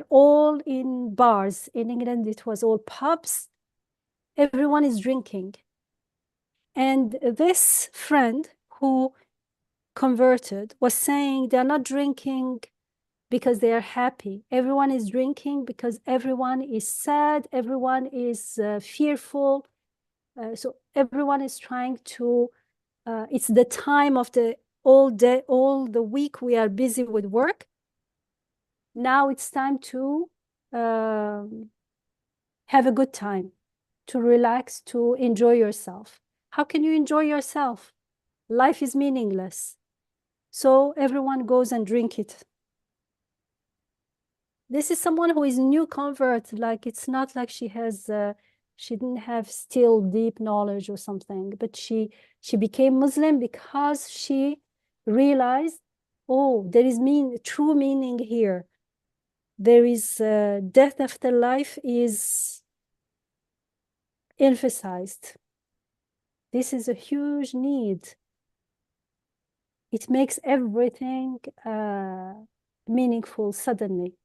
all in bars. In England, it was all pubs. Everyone is drinking. And this friend who converted was saying they're not drinking because they are happy. Everyone is drinking because everyone is sad, everyone is fearful. So everyone is trying to, it's the time of the all day, all the week we are busy with work. Now it's time to have a good time, to relax, to enjoy yourself. How can you enjoy yourself? Life is meaningless. So everyone goes and drink it. This is someone who is new convert. Like, it's not like she has, she didn't have still deep knowledge or something, but she became Muslim because she realized, oh, there is true meaning here. There is death after life is emphasized. This is a huge need. It makes everything meaningful suddenly.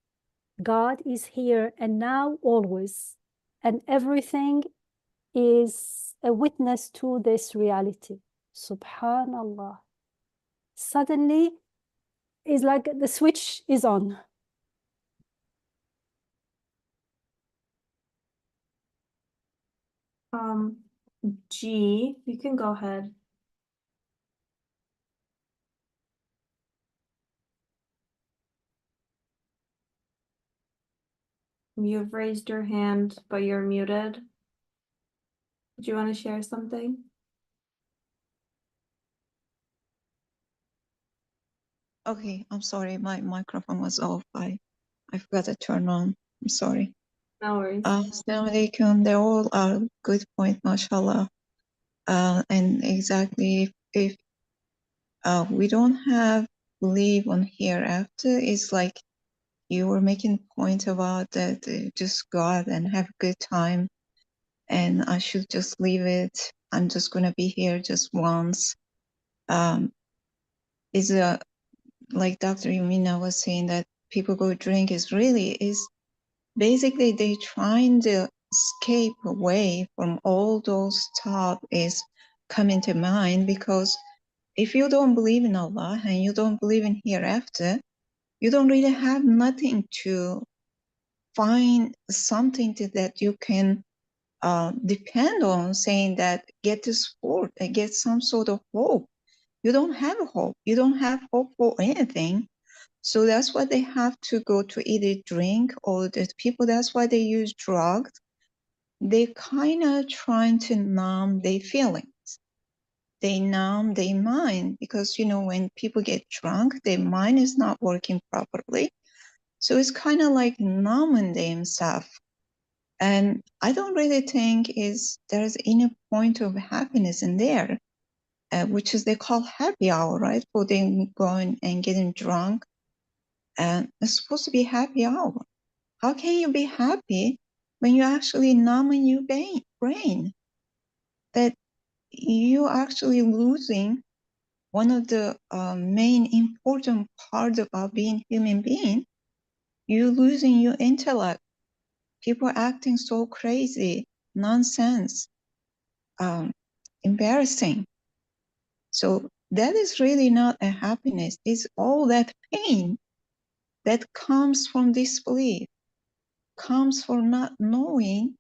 God is here and now, always, and everything is a witness to this reality. Subhanallah. Suddenly, it's like the switch is on. G, you can go ahead. You've raised your hand, but you're muted. Do you want to share something? Okay, I'm sorry, my microphone was off. I forgot to turn on. I'm sorry. No worries. Assalamu alaikum. They all are good point, mashallah. And exactly if we don't have belief on hereafter, it's like you were making a point about that just go out and have a good time, and I should just leave it. I'm just gonna be here just once. Is like Dr. Yumina was saying, that people go drink is basically they trying to escape away from all those stuff is coming to mind, because if you don't believe in Allah and you don't believe in hereafter, you don't really have nothing to find something that you can depend on, saying that get the support and get some sort of hope. You don't have a hope. You don't have hope for anything. So that's why they have to go to either drink, or the people, that's why they use drugs. They kind of trying to numb their feelings. They numb their mind, because, you know, when people get drunk, their mind is not working properly. So it's kind of like numbing themselves. And I don't really think there's any point of happiness in there. which is they call happy hour, right? For them going and getting drunk. And it's supposed to be happy hour. How can you be happy when you actually numbing your brain? That you actually losing one of the main important parts about being human being. You losing your intellect. People acting so crazy, nonsense, embarrassing. So that is really not a happiness. It's all that pain that comes from disbelief, comes from not knowing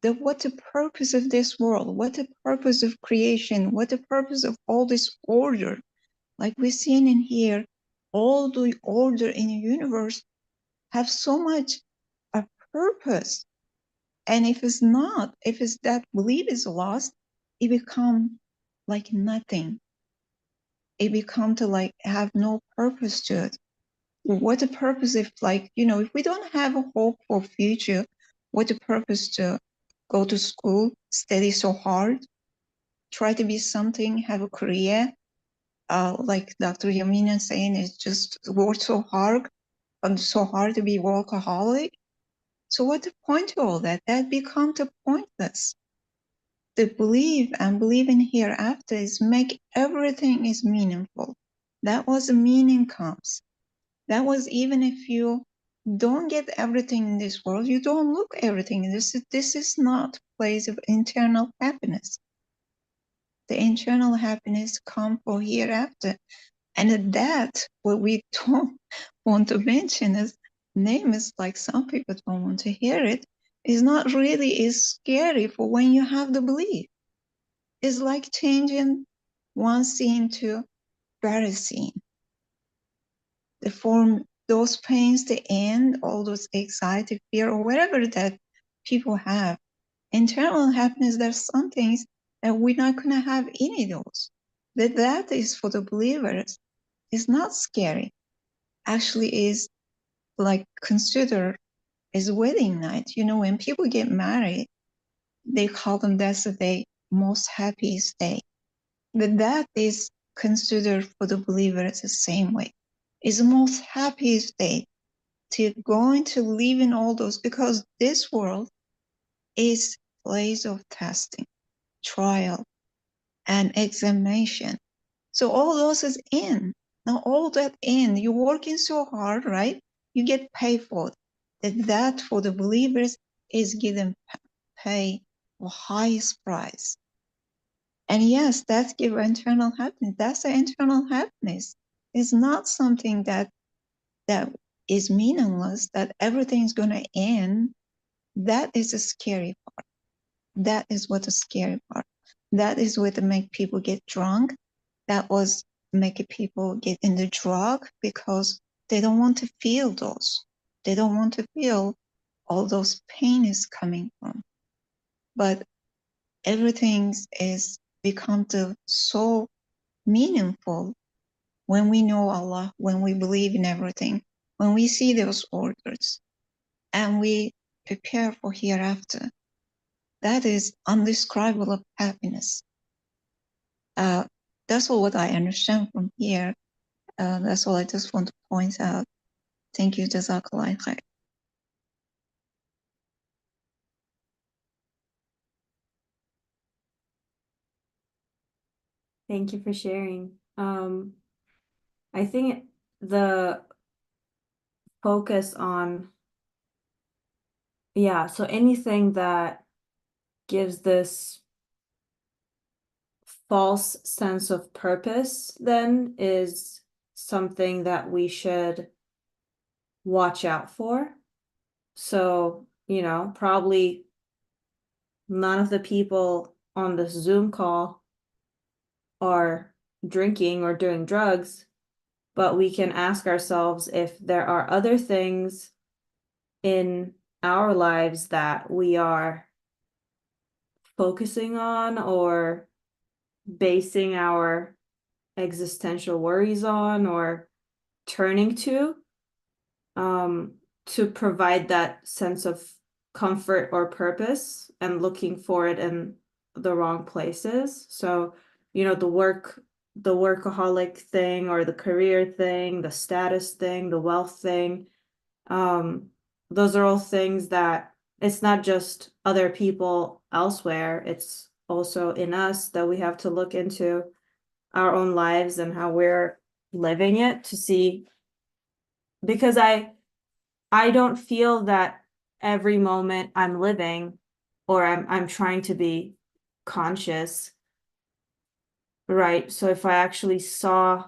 that what the purpose of this world, what the purpose of creation, what the purpose of all this order. Like we've seen in here, all the order in the universe have so much a purpose. And if it's not, if it's that belief is lost, it become like nothing. It become to like have no purpose to it. What the purpose if like, you know, if we don't have a hope for future, what the purpose to go to school, study so hard, try to be something, have a career, like Dr. Yamina saying, it's just work so hard and so hard to be workaholic. So what the point to all that? That becomes pointless. The belief and believing hereafter is make everything is meaningful. That was the meaning comes. That was even if you don't get everything in this world, you don't look everything. This is not place of internal happiness. The internal happiness come for hereafter. And that, what we don't want to mention is name is like some people don't want to hear it, is not really is scary for when you have the belief. It's like changing one scene to better scene. The form, those pains, the end, all those anxiety, fear, or whatever that people have. Internal happiness, there's some things that we're not gonna have any of those. That is for the believers. It's not scary. Actually is like considered as wedding night. You know, when people get married, they call them that's the most happiest day. That is considered for the believers the same way. It's the most happiest day to going to live in all those, because this world is place of testing, trial, and examination. So all those is in. Now all that in, you're working so hard, right? You get paid for it. That for the believers is given pay for highest price. And yes, that's give internal happiness. That's the internal happiness. It's not something that is meaningless, that everything's gonna end. That is a scary part. That is what the scary part. That is what make people get drunk. That was making people get in the drug because they don't want to feel those. They don't want to feel all those pain is coming from. But everything is become so meaningful when we know Allah, when we believe in everything, when we see those orders, and we prepare for hereafter. That is undescribable happiness. That's all what I understand from here. That's all I just want to point out. Thank you, Jazakallah khair. Thank you for sharing. I think the focus on, yeah, so anything that gives this false sense of purpose then is something that we should watch out for. So, you know, probably none of the people on this Zoom call are drinking or doing drugs, but we can ask ourselves if there are other things in our lives that we are focusing on or basing our existential worries on or turning to provide that sense of comfort or purpose, and looking for it in the wrong places. So you know, the workaholic thing or the career thing, the status thing, the wealth thing. Those are all things that it's not just other people elsewhere, it's also in us that we have to look into our own lives and how we're living it to see, because I don't feel that every moment I'm living or I'm trying to be conscious, right? So if I actually saw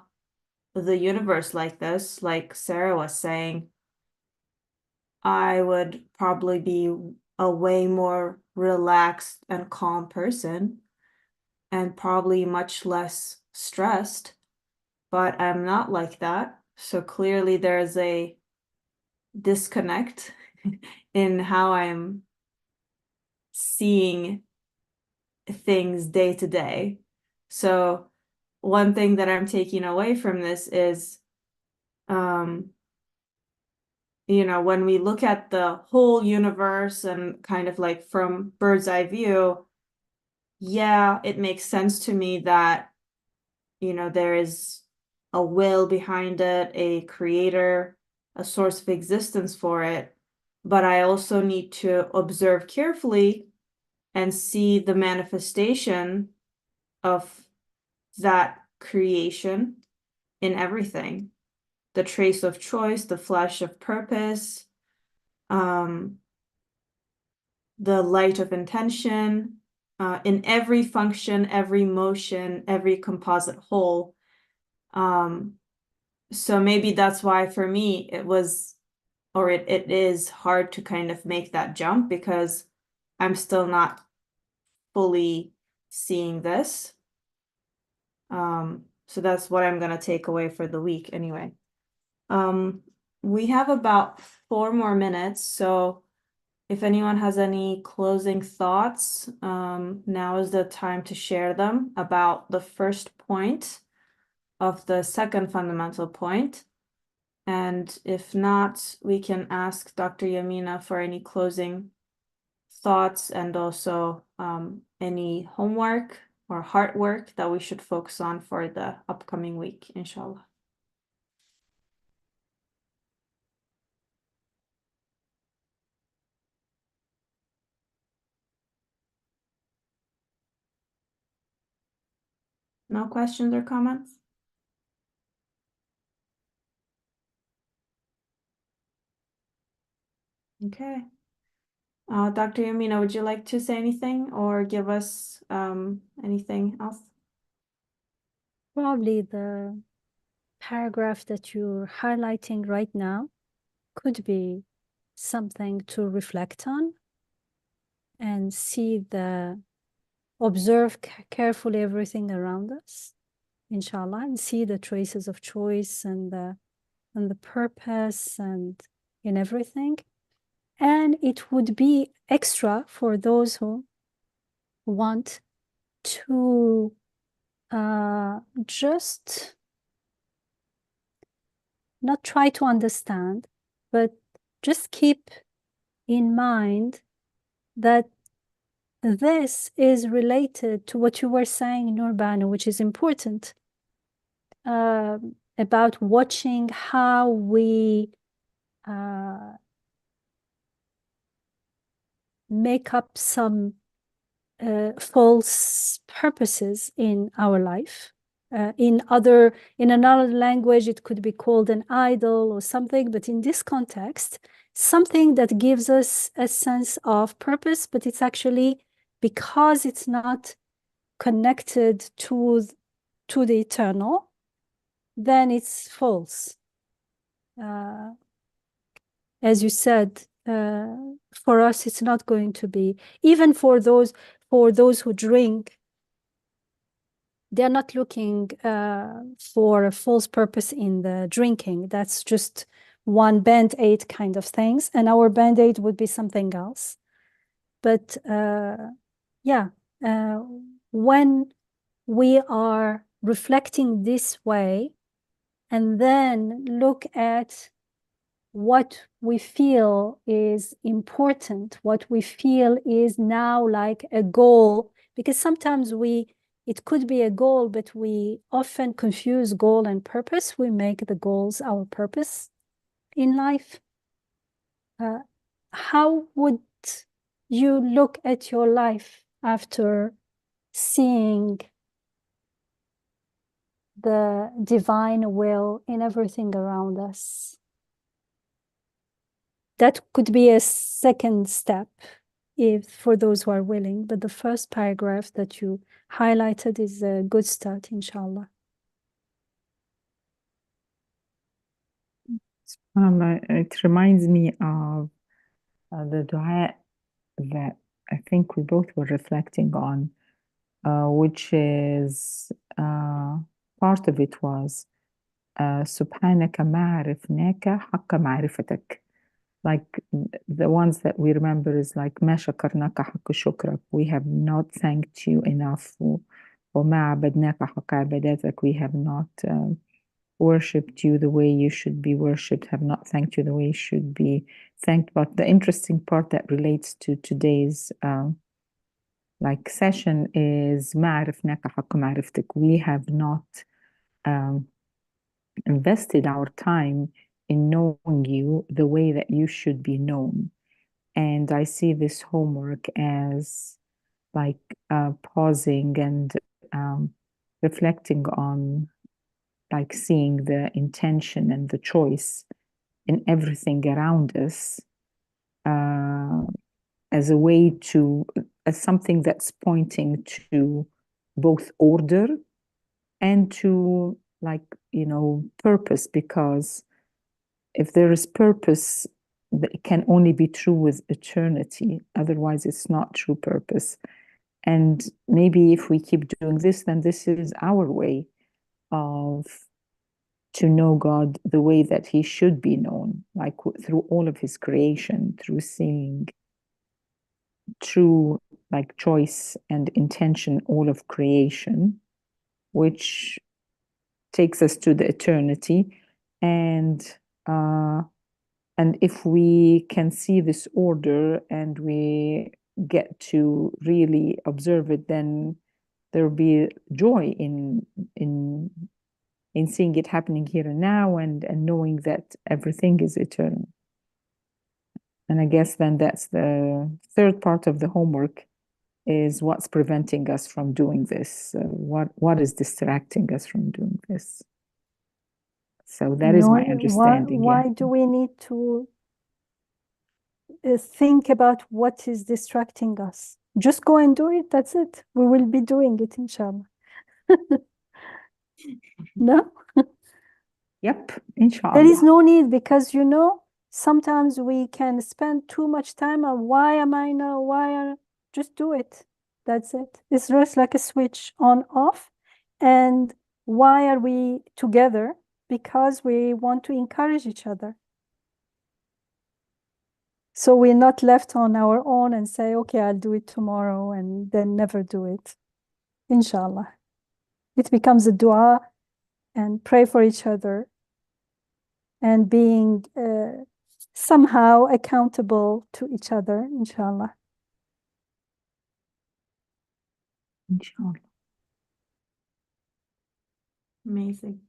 the universe like this, like Sarah was saying, I would probably be a way more relaxed and calm person and probably much less stressed, but I'm not like that. So clearly there's a disconnect in how I'm seeing things day to day. So one thing that I'm taking away from this is, you know, when we look at the whole universe and kind of like from bird's eye view, yeah, it makes sense to me that, you know, there is a will behind it, a creator, a source of existence for it. But I also need to observe carefully and see the manifestation of that creation in everything. The trace of choice, the flash of purpose, the light of intention, in every function, every motion, every composite whole. So maybe that's why for me it was, or it is hard to kind of make that jump because I'm still not fully seeing this. So that's what I'm gonna take away for the week anyway. We have about 4 more minutes, so if anyone has any closing thoughts, now is the time to share them about the first point of the second fundamental point. And if not, we can ask Dr. Yamina for any closing thoughts and also any homework or heart work that we should focus on for the upcoming week, inshallah. No questions or comments? Okay. Dr. Yamina, would you like to say anything or give us anything else? Probably the paragraph that you're highlighting right now could be something to reflect on and see observe carefully everything around us, inshallah, and see the traces of choice and the purpose and in everything. And it would be extra for those who want to just not try to understand, but just keep in mind that this is related to what you were saying, Nurbanu, which is important, about watching how we make up some false purposes in our life. In another language, it could be called an idol or something, but in this context, something that gives us a sense of purpose, but it's actually because it's not connected to the eternal, then it's false. As you said, for us, it's not going to be, even for those who drink, they're not looking for a false purpose in the drinking. That's just one band-aid kind of things, and our band-aid would be something else. But when we are reflecting this way and then look at what we feel is important, what we feel is now like a goal, because sometimes we It could be a goal, but we often confuse goal and purpose. We make the goals our purpose in life. How would you look at your life after seeing the divine will in everything around us? That could be a second step if for those who are willing, but the first paragraph that you highlighted is a good start, inshallah. It reminds me of the dua that I think we both were reflecting on, which is part of it was سبحانك ما عرفناك حق معرفتك. Like the ones that we remember is like ما شكرناك حق شكرك. We have not thanked you enough. وما عبدناك حق عبادتك. We have not worshipped you the way you should be worshipped, have not thanked you the way you should be thanked. But the interesting part that relates to today's like session is ما عرفناك حق معرفتك. We have not invested our time in knowing you the way that you should be known. And I see this homework as like pausing and reflecting on like seeing the intention and the choice in everything around us as a way to, as something that's pointing to both order and to like, you know, purpose, because if there is purpose, it can only be true with eternity. Otherwise, it's not true purpose. And maybe if we keep doing this, then this is our way of to know God the way that he should be known, like through all of his creation, through seeing true like choice and intention, all of creation, which takes us to the eternity. And if we can see this order and we get to really observe it, then there will be joy in seeing it happening here and now, and knowing that everything is eternal. And I guess then that's the third part of the homework, is what's preventing us from doing this? What is distracting us from doing this? So that is my understanding. Why do we need to think about what is distracting us? Just go and do it. That's it. We will be doing it, inshallah. No? Yep, inshallah. There is no need, because you know, sometimes we can spend too much time on why am I now, just do it. That's it. It's just like a switch on off. And why are we together? Because we want to encourage each other. So we're not left on our own and say, okay, I'll do it tomorrow, and then never do it. Inshallah. It becomes a dua, and pray for each other, and being somehow accountable to each other, inshallah. Inshallah. Amazing.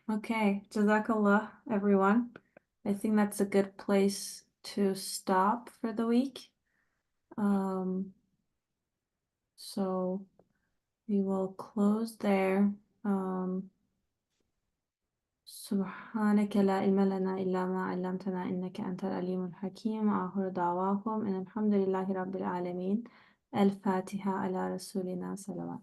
Okay, Jazakallah, everyone. I think that's a good place to stop for the week. So we will close there. سبحانك لا علم لنا إلا ما علمتنا إنك أنت العليم الحكيم. آخر دعواكم إن الحمد لله رب العالمين. الفاتحة على رسولنا صلوات.